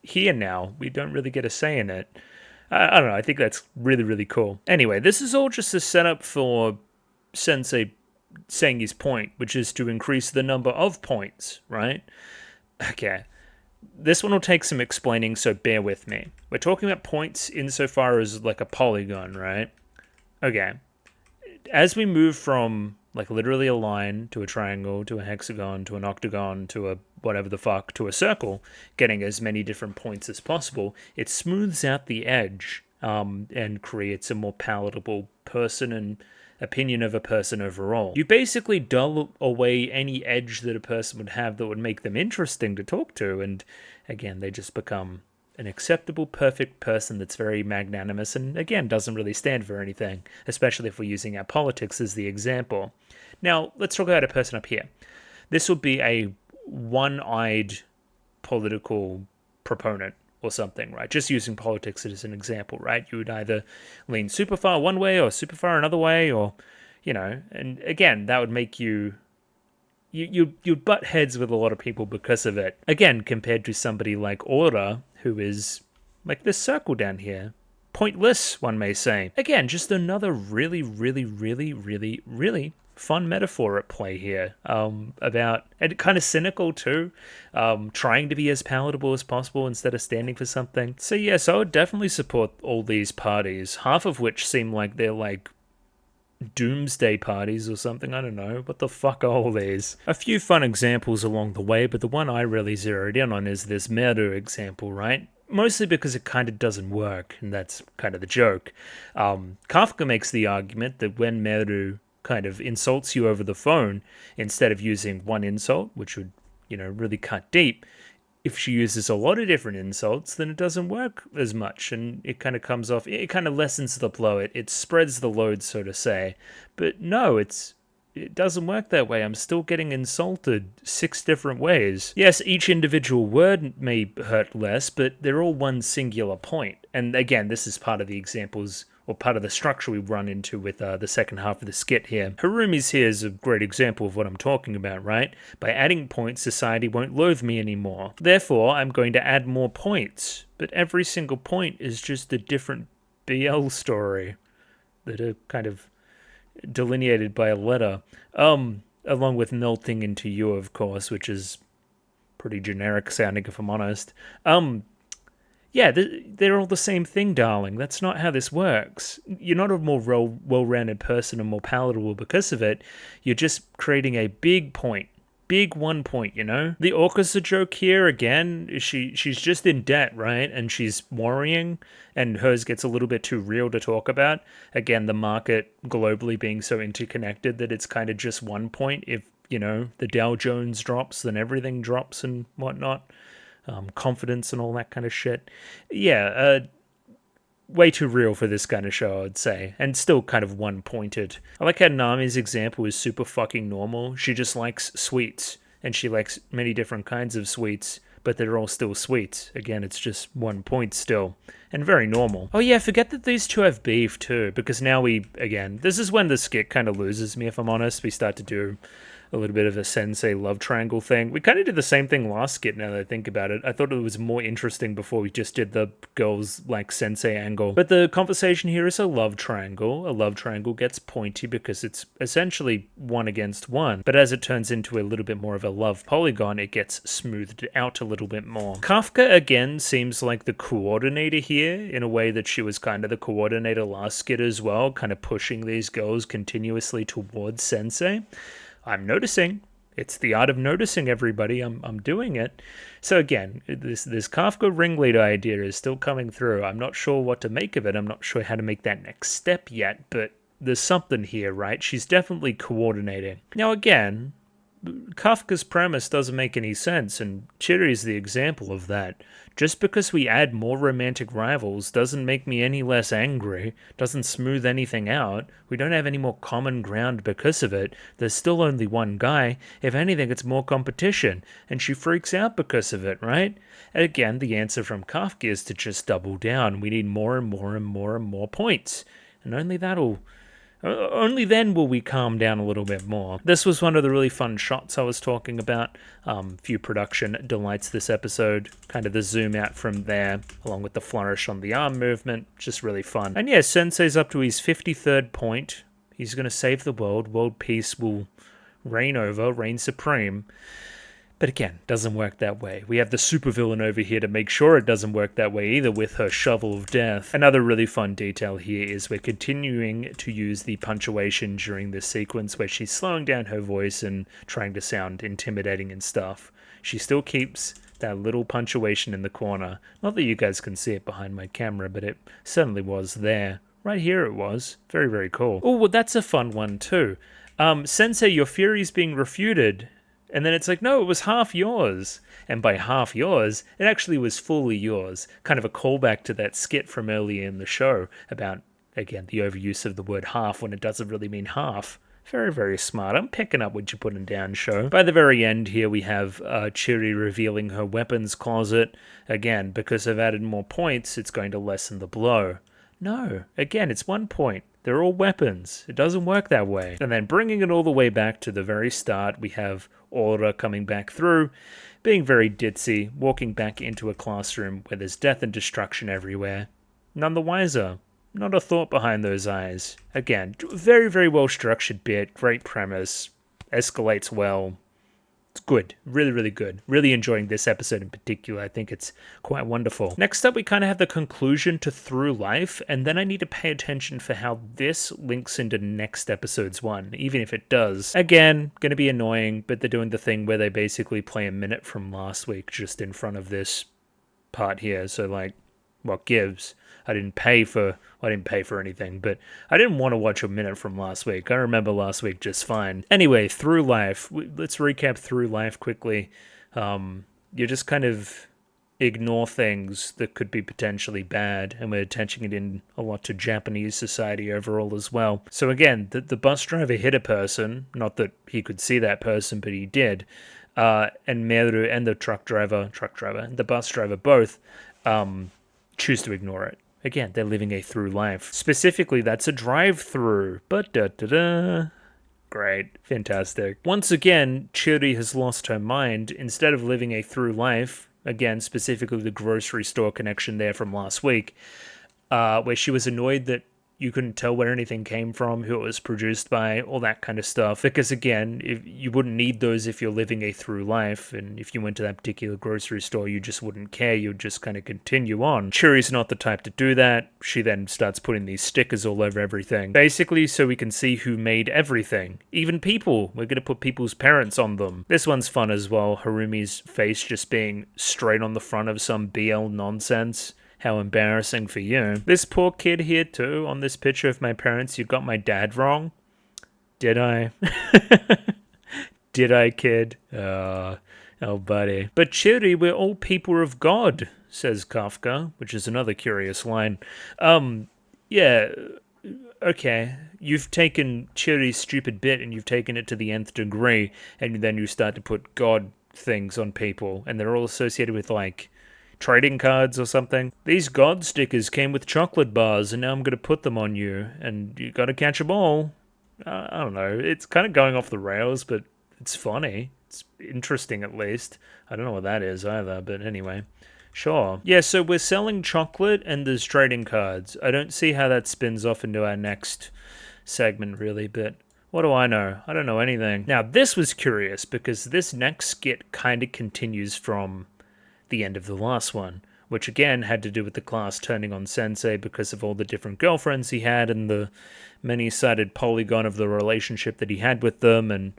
here now. We don't really get a say in it. I don't know, I think that's really, really cool. Anyway, this is all just a setup for Sensei saying his point, which is to increase the number of points, right? Okay. This one will take some explaining, so bear with me. We're talking about points insofar as like a polygon, right? Okay. As we move from like literally a line to a triangle to a hexagon to an octagon to a whatever the fuck to a circle, getting as many different points as possible, it smooths out the edge and creates a more palatable person and opinion of a person overall. You basically dull away any edge that a person would have that would make them interesting to talk to, and again, they just become an acceptable, perfect person that's very magnanimous and, again, doesn't really stand for anything, especially if we're using our politics as the example. Now, let's talk about a person up here. This would be a one-eyed political proponent or something, right? Just using politics as an example, right? You would either lean super far one way or super far another way, or, and again, that would make you'd butt heads with a lot of people because of it. Again, compared to somebody like Aura, who is like this circle down here. Pointless, one may say. Again, just another really, really, really, really, really fun metaphor at play here. About, and kind of cynical too, trying to be as palatable as possible instead of standing for something. So yes, I would definitely support all these parties, half of which seem like they're like doomsday parties or something. I don't know. What the fuck are all these? A few fun examples along the way, but the one I really zeroed in on is this Meru example, right? Mostly because it kind of doesn't work, and that's kind of the joke. Kafka makes the argument that when Meru kind of insults you over the phone, instead of using one insult, which would, really cut deep, if she uses a lot of different insults, then it doesn't work as much, and it kind of comes off, it kind of lessens the blow, it spreads the load, so to say. But no, it doesn't work that way. I'm still getting insulted 6 different ways. Yes, each individual word may hurt less, but they're all one singular point. And again, this is part of the examples, or part of the structure we run into with the second half of the skit here. Harumi's here is a great example of what I'm talking about, right? By adding points, society won't loathe me anymore. Therefore, I'm going to add more points. But every single point is just a different BL story that are kind of delineated by a letter. Along with melting into you, of course, which is pretty generic sounding, if I'm honest. Yeah, they're all the same thing, darling. That's not how this works. You're not a more well-rounded person and more palatable because of it. You're just creating a big point. Big 1 point, The orchestra joke here, again, she's just in debt, right? And she's worrying, and hers gets a little bit too real to talk about. Again, the market globally being so interconnected that it's kind of just 1 point. If, the Dow Jones drops, then everything drops and whatnot. Confidence and all that kind of shit. Yeah, way too real for this kind of show, I would say. And still kind of one-pointed. I like how Nami's example is super fucking normal. She just likes sweets. And she likes many different kinds of sweets, but they're all still sweets. Again, it's just 1 point still. and very normal. Oh yeah, forget that these two have beef too, because now again, this is when the skit kind of loses me, if I'm honest. We start to do a little bit of a Sensei love triangle thing. We kind of did the same thing last skit, now that I think about it. I thought it was more interesting before we just did the girls like Sensei angle. But the conversation here is a love triangle. A love triangle gets pointy because it's essentially 1 against 1. But as it turns into a little bit more of a love polygon, it gets smoothed out a little bit more. Kafka, again, seems like the coordinator here, in a way that she was kind of the coordinator last skit as well, kind of pushing these girls continuously towards Sensei. I'm noticing. It's the art of noticing, everybody. I'm doing it. So again, this Kafka ringleader idea is still coming through. I'm not sure what to make of it. I'm not sure how to make that next step yet, but there's something here, right? She's definitely coordinating. Now again, Kafka's premise doesn't make any sense, and Chiri's the example of that. Just because we add more romantic rivals doesn't make me any less angry, doesn't smooth anything out. We don't have any more common ground because of it. There's still only one guy. If anything, it's more competition, and she freaks out because of it, right? And again, the answer from Kafka is to just double down. We need more and more and more and more points, and only then will we calm down a little bit more. This was one of the really fun shots I was talking about. Few production delights this episode. Kind of the zoom out from there, along with the flourish on the arm movement. Just really fun. And yeah, Sensei's up to his 53rd point. He's going to save the world. World peace will reign supreme. But again, doesn't work that way. We have the supervillain over here to make sure it doesn't work that way either, with her shovel of death. Another really fun detail here is we're continuing to use the punctuation during this sequence where she's slowing down her voice and trying to sound intimidating and stuff. She still keeps that little punctuation in the corner. Not that you guys can see it behind my camera, but it certainly was there. Right here it was. Very, very cool. Oh, well, that's a fun one too. Sensei, your fury's being refuted. And then it's like, no, it was half yours. And by half yours, it actually was fully yours. Kind of a callback to that skit from earlier in the show about, again, the overuse of the word half when it doesn't really mean half. Very, very smart. I'm picking up what you're putting down, show. By the very end here, we have Chiri revealing her weapons closet. Again, because I've added more points, it's going to lessen the blow. No, again, it's 1 point. They're all weapons. It doesn't work that way. And then bringing it all the way back to the very start, we have Aura coming back through, being very ditzy, walking back into a classroom where there's death and destruction everywhere. None the wiser. Not a thought behind those eyes. Again, very, very well structured bit, great premise, escalates well. It's good. Really, really good. Really enjoying this episode in particular. I think it's quite wonderful. Next up, we kind of have the conclusion to Through Life, and then I need to pay attention for how this links into next episode's one, even if it does. Again, going to be annoying, but they're doing the thing where they basically play a minute from last week just in front of this part here. So, like, what gives? I didn't pay for anything, but I didn't want to watch a minute from last week. I remember last week just fine. Anyway, Through Life. Let's recap Through Life quickly. You just kind of ignore things that could be potentially bad, and we're attaching it in a lot to Japanese society overall as well. So again, the bus driver hit a person, not that he could see that person, but he did. And Meru and the the bus driver both choose to ignore it. Again, they're living a through life. Specifically, that's a drive-through. But great. Fantastic. Once again, Chiri has lost her mind. Instead of living a through life, again, specifically the grocery store connection there from last week, where she was annoyed that you couldn't tell where anything came from, who it was produced by, all that kind of stuff. Because again, you wouldn't need those if you're living a through life, and if you went to that particular grocery store, you just wouldn't care. You'd just kind of continue on. Chiri's not the type to do that. She then starts putting these stickers all over everything. Basically, so we can see who made everything. Even people. We're going to put people's parents on them. This one's fun as well. Harumi's face just being straight on the front of some BL nonsense. How embarrassing for you. This poor kid here too, on this picture of my parents, you got my dad wrong? Did I? Did I, kid? Oh, buddy. But Chiri, we're all people of God, says Kafka, which is another curious line. Yeah, okay. You've taken Chiri's stupid bit and you've taken it to the nth degree, and then you start to put God things on people, and they're all associated with, like, trading cards or something. These God stickers came with chocolate bars, and now I'm going to put them on you, and you got to catch them all. I don't know. It's kind of going off the rails, but it's funny. It's interesting, at least. I don't know what that is either, but anyway. Sure. Yeah, so we're selling chocolate and there's trading cards. I don't see how that spins off into our next segment, really, but what do I know? I don't know anything. Now, this was curious because this next skit kind of continues from the end of the last one, which again had to do with the class turning on Sensei because of all the different girlfriends he had and the many-sided polygon of the relationship that he had with them, and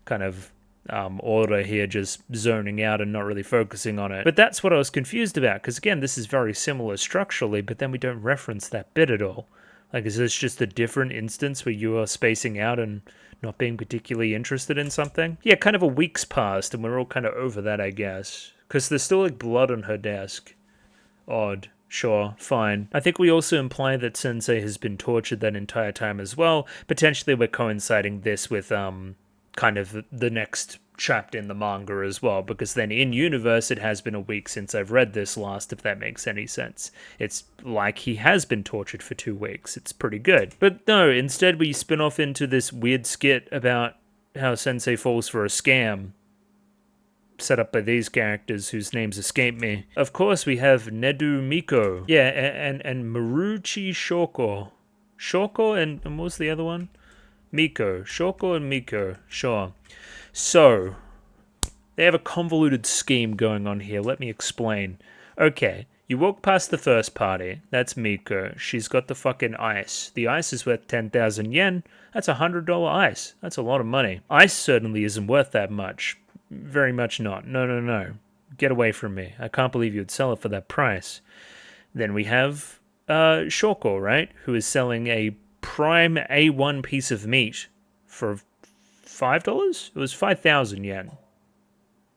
kind of Order here just zoning out and not really focusing on it. But that's what I was confused about, because again, this is very similar structurally, but then we don't reference that bit at all. Like, is this just a different instance where you are spacing out and not being particularly interested in something? Yeah, kind of a week's passed, and we're all kind of over that, I guess. Because there's still, like, blood on her desk. Odd. Sure, fine. I think we also imply that Sensei has been tortured that entire time as well. Potentially we're coinciding this with, kind of the next chapter in the manga as well, because then in universe it has been a week since I've read this last, if that makes any sense. It's like he has been tortured for 2 weeks. It's pretty good. But no, instead we spin off into this weird skit about how Sensei falls for a scam set up by these characters whose names escape me. Of course we have Nedu Miko. Yeah, and Maruchi Shoko. Shoko and what was the other one? Miko. Shoko and Miko. Sure. So, they have a convoluted scheme going on here. Let me explain. Okay, you walk past the first party. That's Miko. She's got the fucking ice. The ice is worth 10,000 yen. That's $100 ice. That's a lot of money. Ice certainly isn't worth that much. Very much not. No. Get away from me. I can't believe you'd sell it for that price. Then we have Shoko, right? Who is selling a prime A1 piece of meat for $5? It was 5,000 yen.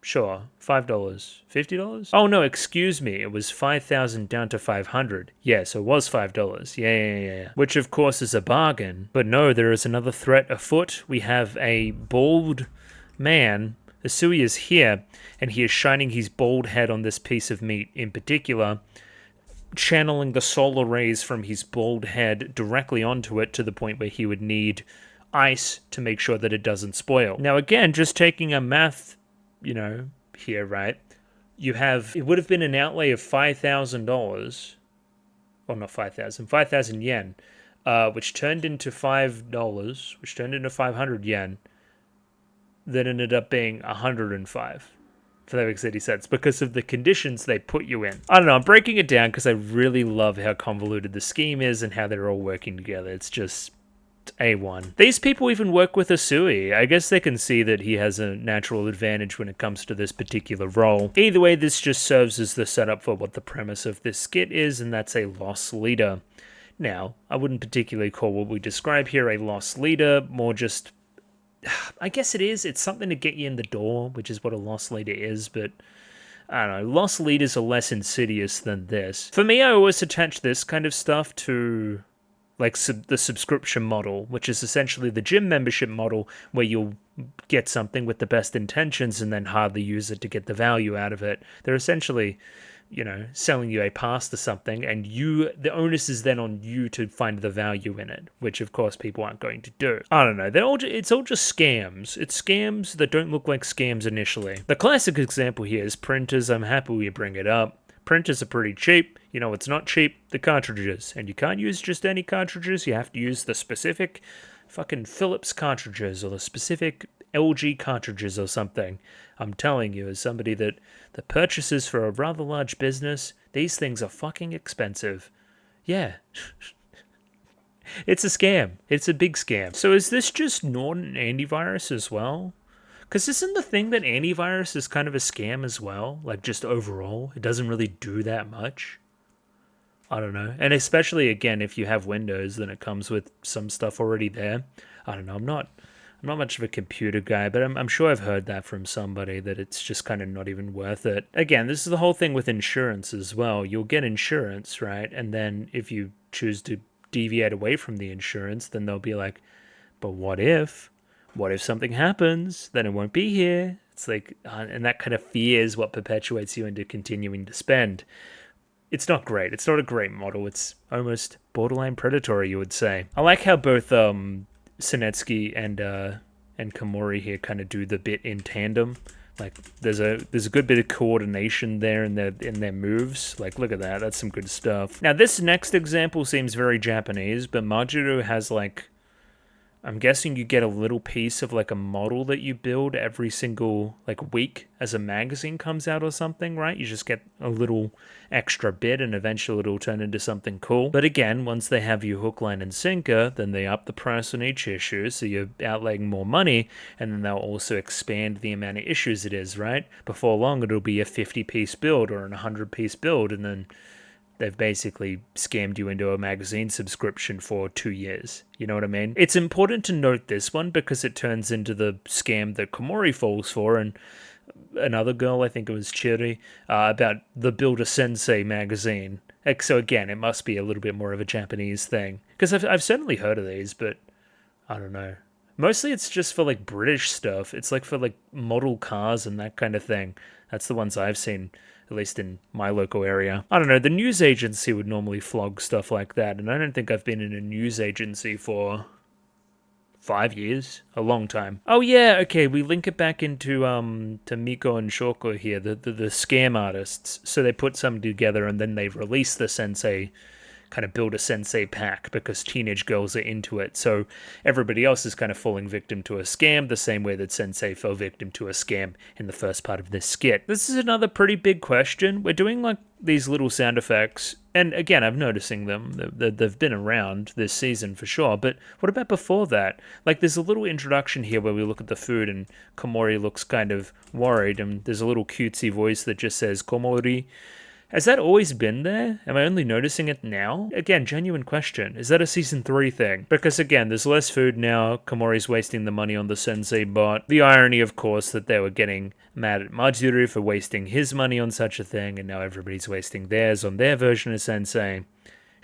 Sure, $5. $50? Oh no, excuse me, it was 5,000 down to 500. Yes, it was $5. Yeah. Which of course is a bargain. But no, there is another threat afoot. We have a bald man. Asui is here, and he is shining his bald head on this piece of meat in particular, channeling the solar rays from his bald head directly onto it to the point where he would need ice to make sure that it doesn't spoil. Now again, just taking a math, here, right? It would have been an outlay of $5,000, or not 5,000, 5,000 yen, which turned into $5, which turned into 500 yen, that ended up being 105. If that makes any sense, because of the conditions they put you in. I don't know, I'm breaking it down because I really love how convoluted the scheme is and how they're all working together. It's just A1. These people even work with Asui. I guess they can see that he has a natural advantage when it comes to this particular role. Either way, this just serves as the setup for what the premise of this skit is, and that's a lost leader. Now, I wouldn't particularly call what we describe here a lost leader, more just, I guess it is. It's something to get you in the door, which is what a lost leader is, but I don't know. Lost leaders are less insidious than this. For me, I always attach this kind of stuff to like the subscription model, which is essentially the gym membership model where you'll get something with the best intentions and then hardly use it to get the value out of it. They're essentially, selling you a pass to something, and the onus is then on you to find the value in it, which of course people aren't going to do. I don't know. It's all just scams. It's scams that don't look like scams initially. The classic example here is printers. I'm happy we bring it up. Printers are pretty cheap. You know what's not cheap? The cartridges. And you can't use just any cartridges. You have to use the specific fucking Philips cartridges or the specific LG cartridges or something. I'm telling you, as somebody that purchases for a rather large business, these things are fucking expensive. Yeah. It's a scam. It's a big scam. So is this just Norton antivirus as well? Because isn't the thing that antivirus is kind of a scam as well? Like, just overall, it doesn't really do that much. I don't know. And especially, again, if you have Windows, then it comes with some stuff already there. I don't know. I'm not much of a computer guy, but I'm sure I've heard that from somebody, that it's just kind of not even worth it. Again, this is the whole thing with insurance as well. You'll get insurance, right? And then if you choose to deviate away from the insurance, then they'll be like, but what if something happens? Then it won't be here. It's like, and that kind of fear is what perpetuates you into continuing to spend. It's not great. It's not a great model. It's almost borderline predatory, you would say. I like how both Sinetsky and Komori here kind of do the bit in tandem. Like there's a good bit of coordination there in their moves. Like look at that. That's some good stuff. Now this next example seems very Japanese, but Majuro has like, I'm guessing you get a little piece of like a model that you build every single like week as a magazine comes out or something, right? You just get a little extra bit and eventually it'll turn into something cool. But again, once they have you hook, line, and sinker, then they up the price on each issue, so you're outlaying more money, and then they'll also expand the amount of issues it is, right? Before long, it'll be a 50-piece build or an 100-piece build, and then they've basically scammed you into a magazine subscription for 2 years. You know what I mean? It's important to note this one because it turns into the scam that Komori falls for, and another girl, I think it was Chiri, about the Builder Sensei magazine. So again, it must be a little bit more of a Japanese thing. Because I've certainly heard of these, but I don't know. Mostly it's just for like British stuff. It's like for like model cars and that kind of thing. That's the ones I've seen, at least in my local area. I don't know, the news agency would normally flog stuff like that, and I don't think I've been in a news agency for 5 years, a long time. Oh yeah, okay, we link it back into to Miko and Shoko here, the scam artists. So they put something together and then they release the Sensei, kind of build a Sensei pack because teenage girls are into it. So everybody else is kind of falling victim to a scam the same way that Sensei fell victim to a scam in the first part of this skit. This is another pretty big question. We're doing like these little sound effects, and again, I'm noticing them. They've been around this season for sure, but what about before that? Like there's a little introduction here where we look at the food and Komori looks kind of worried, and there's a little cutesy voice that just says Komori. Has that always been there? Am I only noticing it now? Again, genuine question. Is that a season 3 thing? Because again, there's less food now. Komori's wasting the money on the Sensei bot. The irony, of course, that they were getting mad at Majuro for wasting his money on such a thing, and now everybody's wasting theirs on their version of Sensei.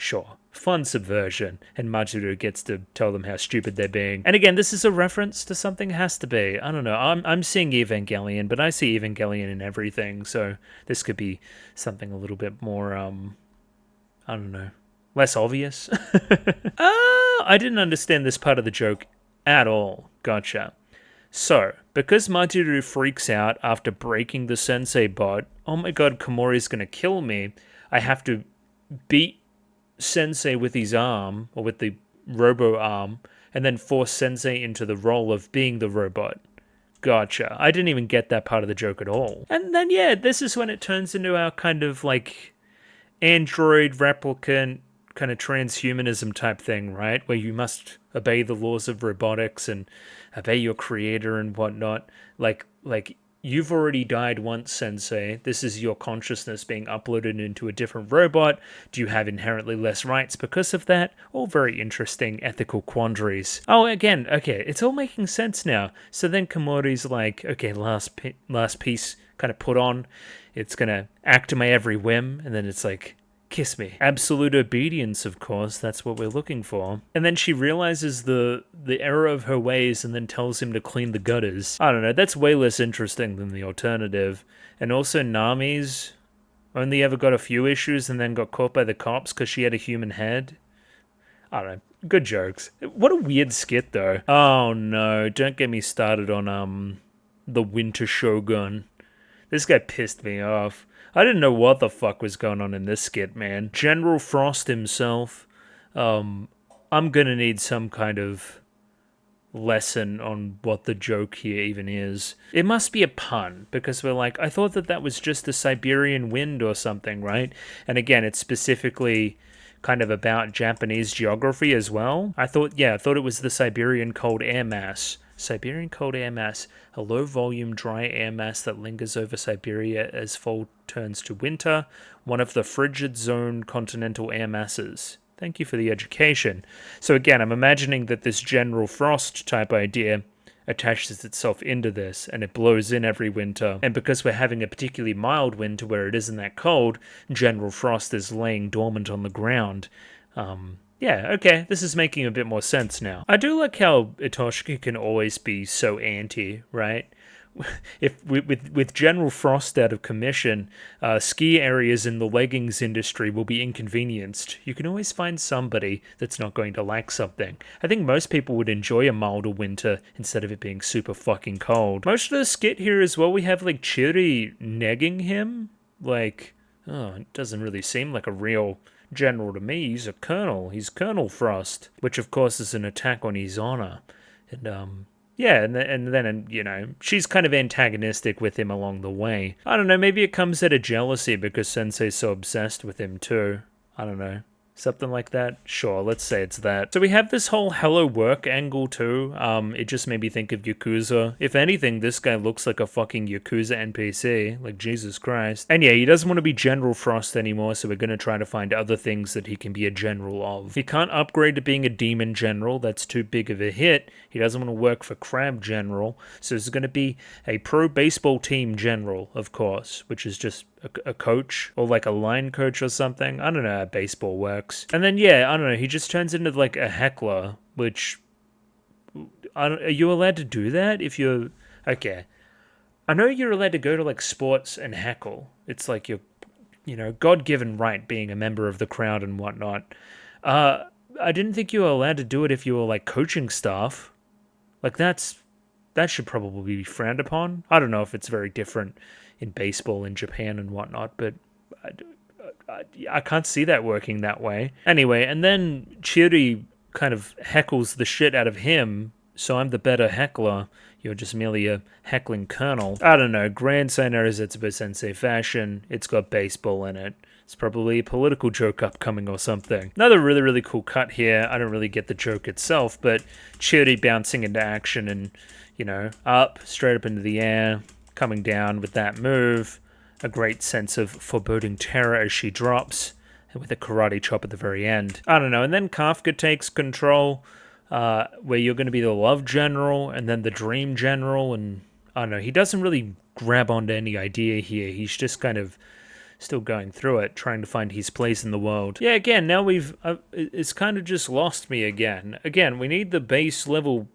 Sure, fun subversion, and Majuro gets to tell them how stupid they're being. And again, this is a reference to something, has to be. I don't know, I'm seeing Evangelion, but I see Evangelion in everything, so this could be something a little bit more, I don't know, less obvious. I didn't understand this part of the joke at all. Gotcha. So, because Majuro freaks out after breaking the Sensei bot, oh my god, Komori's gonna kill me, I have to beat Sensei with his arm, or with the robo arm, and then force Sensei into the role of being the robot. Gotcha. I didn't even get that part of the joke at all. And then, yeah, this is when it turns into our kind of, like, android replicant, kind of transhumanism type thing, right? Where you must obey the laws of robotics and obey your creator and whatnot. Like, you've already died once, Sensei. This is your consciousness being uploaded into a different robot. Do you have inherently less rights because of that? All very interesting ethical quandaries. Oh, again, okay, it's all making sense now. So then Komori's like, okay, last piece kind of put on. It's gonna act to my every whim, and then it's like, kiss me. Absolute obedience, of course, that's what we're looking for. And then she realizes the error of her ways and then tells him to clean the gutters. I don't know, that's way less interesting than the alternative. And also Nami's only ever got a few issues and then got caught by the cops because she had a human head. I don't know, good jokes. What a weird skit though. Oh no, don't get me started on the Winter Shogun. This guy pissed me off. I didn't know what the fuck was going on in this skit, man. General Frost himself. I'm gonna need some kind of lesson on what the joke here even is. It must be a pun, because we're like, I thought that was just the Siberian wind or something, right? And again, it's specifically kind of about Japanese geography as well. I thought it was the Siberian cold air mass. Siberian cold air mass, a low-volume dry air mass that lingers over Siberia as fall turns to winter, one of the frigid zone continental air masses. Thank you for the education. So again, I'm imagining that this General Frost type idea attaches itself into this, and it blows in every winter. And because we're having a particularly mild winter where it isn't that cold, General Frost is laying dormant on the ground. Yeah, okay, this is making a bit more sense now. I do like how Itoshiki can always be so anti, right? if with General Frost out of commission, ski areas in the leggings industry will be inconvenienced. You can always find somebody that's not going to like something. I think most people would enjoy a milder winter instead of it being super fucking cold. Most of the skit here as well, we have like Chiri negging him. Like, oh, it doesn't really seem like a real general to me. He's a colonel. He's Colonel Frost, which of course is an attack on his honor. And yeah, and then you know, she's kind of antagonistic with him along the way. I don't know, maybe it comes out of jealousy because Sensei's so obsessed with him too. I don't know. Something like that? Sure, let's say it's that. So we have this whole hello work angle too. It just made me think of Yakuza. If anything, this guy looks like a fucking Yakuza NPC. Like, Jesus Christ. And yeah, he doesn't want to be General Frost anymore, so we're going to try to find other things that he can be a general of. He can't upgrade to being a demon general. That's too big of a hit. He doesn't want to work for Crab General. So there's going to be a pro baseball team general, of course, which is just a coach or like a line coach or something. I don't know how baseball works. And then, yeah, I don't know. He just turns into like a heckler, which are you allowed to do that if you're okay? I know you're allowed to go to like sports and heckle. It's like your, you know, God-given right being a member of the crowd and whatnot. I didn't think you were allowed to do it if you were like coaching staff. Like that should probably be frowned upon. I don't know if it's very different in baseball in Japan and whatnot, but I can't see that working that way. Anyway, and then Chiri kind of heckles the shit out of him, so I'm the better heckler. You're just merely a heckling colonel. I don't know, Grand Sayonara Zetsubou Sensei fashion, it's got baseball in it. It's probably a political joke upcoming or something. Another really, really cool cut here. I don't really get the joke itself, but Chiri bouncing into action and, you know, up, straight up into the air, coming down with that move. A great sense of foreboding terror as she drops, and with a karate chop at the very end. I don't know, and then Kafka takes control, where you're going to be the love general, and then the dream general, and I don't know, he doesn't really grab onto any idea here. He's just kind of still going through it, trying to find his place in the world. Yeah, again, now it's kind of just lost me again. Again, we need the base level,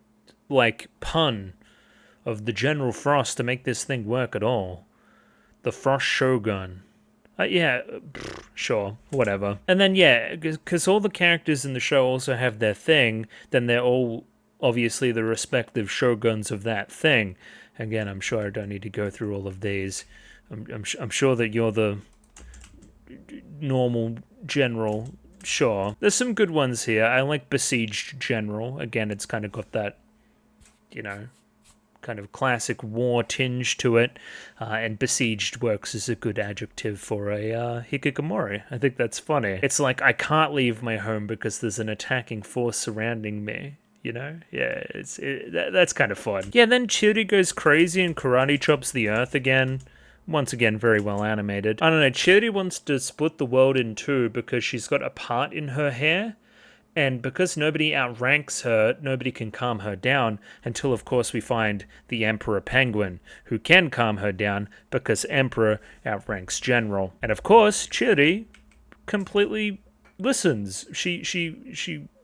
like, pun of the General Frost to make this thing work at all. The Frost Shogun. Yeah, sure, whatever. And then, yeah, because all the characters in the show also have their thing, then they're all obviously the respective shoguns of that thing. Again, I'm sure I don't need to go through all of these. I'm sure that you're the normal general. Sure. There's some good ones here. I like Besieged General. Again, it's kind of got that, you know, kind of classic war tinge to it, and besieged works as a good adjective for a hikikomori. I think that's funny. It's like, I can't leave my home because there's an attacking force surrounding me, you know? Yeah, that's kind of fun. Yeah, then Chiri goes crazy and karate chops the earth again. Once again, very well animated. I don't know, Chiri wants to split the world in two because she's got a part in her hair. And because nobody outranks her, nobody can calm her down until, of course, we find the Emperor Penguin, who can calm her down because Emperor outranks General. And, of course, Chiri completely listens. She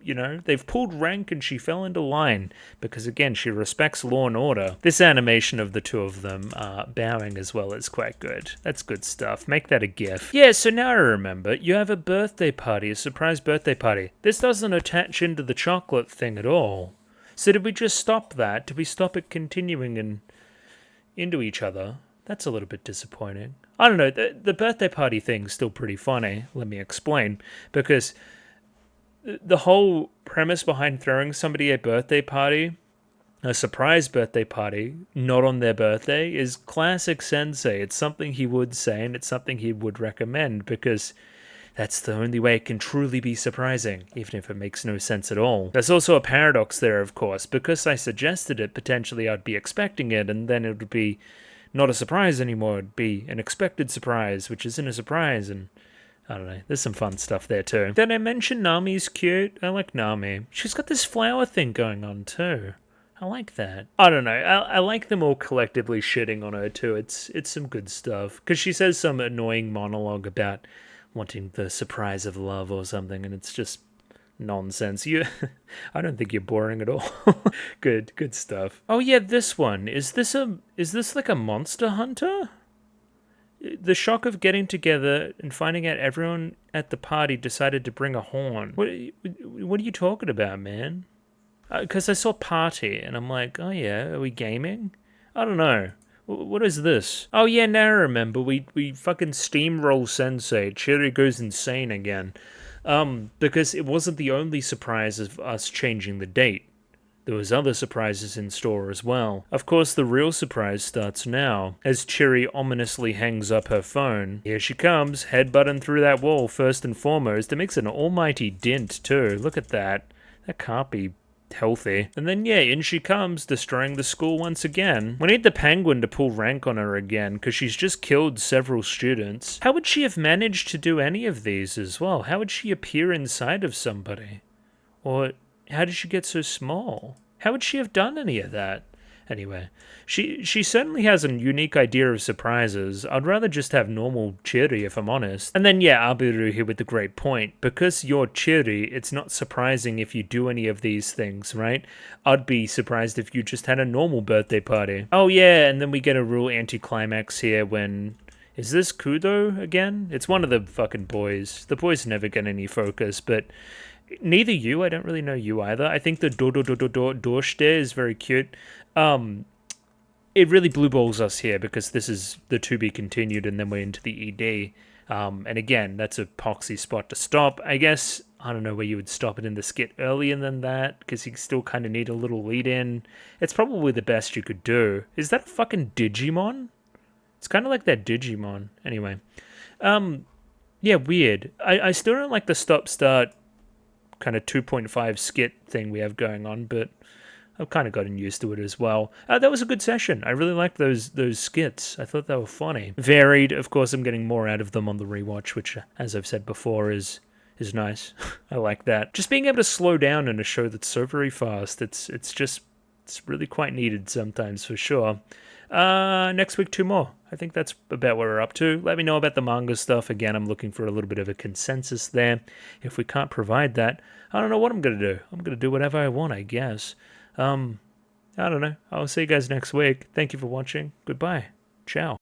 you know, they've pulled rank and she fell into line because, again, she respects law and order. This animation of the two of them bowing as well is quite good. That's good stuff. Make that a gif. Yeah, so now I remember, you have a birthday party, a surprise birthday party. This doesn't attach into the chocolate thing at all. So did we just stop that? Did we stop it continuing and into each other? That's a little bit disappointing. I don't know, the birthday party thing's still pretty funny. Let me explain. Because the whole premise behind throwing somebody a birthday party, a surprise birthday party, not on their birthday, is classic Sensei. It's something he would say, and it's something he would recommend, because that's the only way it can truly be surprising, even if it makes no sense at all. There's also a paradox there, of course. Because I suggested it, potentially I'd be expecting it, and then it would be not a surprise anymore. It'd be an expected surprise, which isn't a surprise, and I don't know, there's some fun stuff there too. Did I mention Nami's cute? I like Nami. She's got this flower thing going on too. I like that. I don't know, I like them all collectively shitting on her too. It's some good stuff. Because she says some annoying monologue about wanting the surprise of love or something, and it's just nonsense. I don't think you're boring at all. Good stuff. Oh yeah, this one. Is this like a Monster Hunter? The shock of getting together and finding out everyone at the party decided to bring a horn. What are you talking about, man? Because I saw party and I'm like, oh yeah, are we gaming? I don't know. What is this? Oh yeah, now I remember. We fucking steamroll Sensei. Chiri goes insane again. Because it wasn't the only surprise of us changing the date. There was other surprises in store as well. Of course, the real surprise starts now, as Chiri ominously hangs up her phone. Here she comes, headbutting through that wall first and foremost. It makes an almighty dint too. Look at that. That can't be healthy. And then yeah, in she comes, destroying the school once again. We need the penguin to pull rank on her again, because she's just killed several students. How would she have managed to do any of these as well? How would she appear inside of somebody? Or how did she get so small? How would she have done any of that? Anyway, she certainly has a unique idea of surprises. I'd rather just have normal Chiri, if I'm honest. And then yeah, Abiru here with the great point. Because you're Chiri, it's not surprising if you do any of these things, right? I'd be surprised if you just had a normal birthday party. Oh yeah, and then we get a real anticlimax here when... Is this Kudo again? It's one of the fucking boys. The boys never get any focus, but... Neither you, I don't really know you either. I think the Dorshte is very cute. It really blue balls us here because this is the to be continued and then we're into the ED. And again, that's a poxy spot to stop. I guess, I don't know where you would stop it in the skit earlier than that because you still kind of need a little lead in. It's probably the best you could do. Is that a fucking Digimon? It's kind of like that Digimon. Anyway. Yeah, weird. I still don't like the stop-start kind of 2.5 skit thing we have going on, but I've kind of gotten used to it as well. That was a good session. I really liked those skits. I thought they were funny. Varied. Of course, I'm getting more out of them on the rewatch, which, as I've said before, is nice. I like that. Just being able to slow down in a show that's so very fast, it's really quite needed sometimes, for sure. Next week, 2 more. I think that's about where we're up to. Let me know about the manga stuff. Again, I'm looking for a little bit of a consensus there. If we can't provide that, I don't know what I'm going to do. I'm going to do whatever I want, I guess. I don't know. I'll see you guys next week. Thank you for watching. Goodbye. Ciao.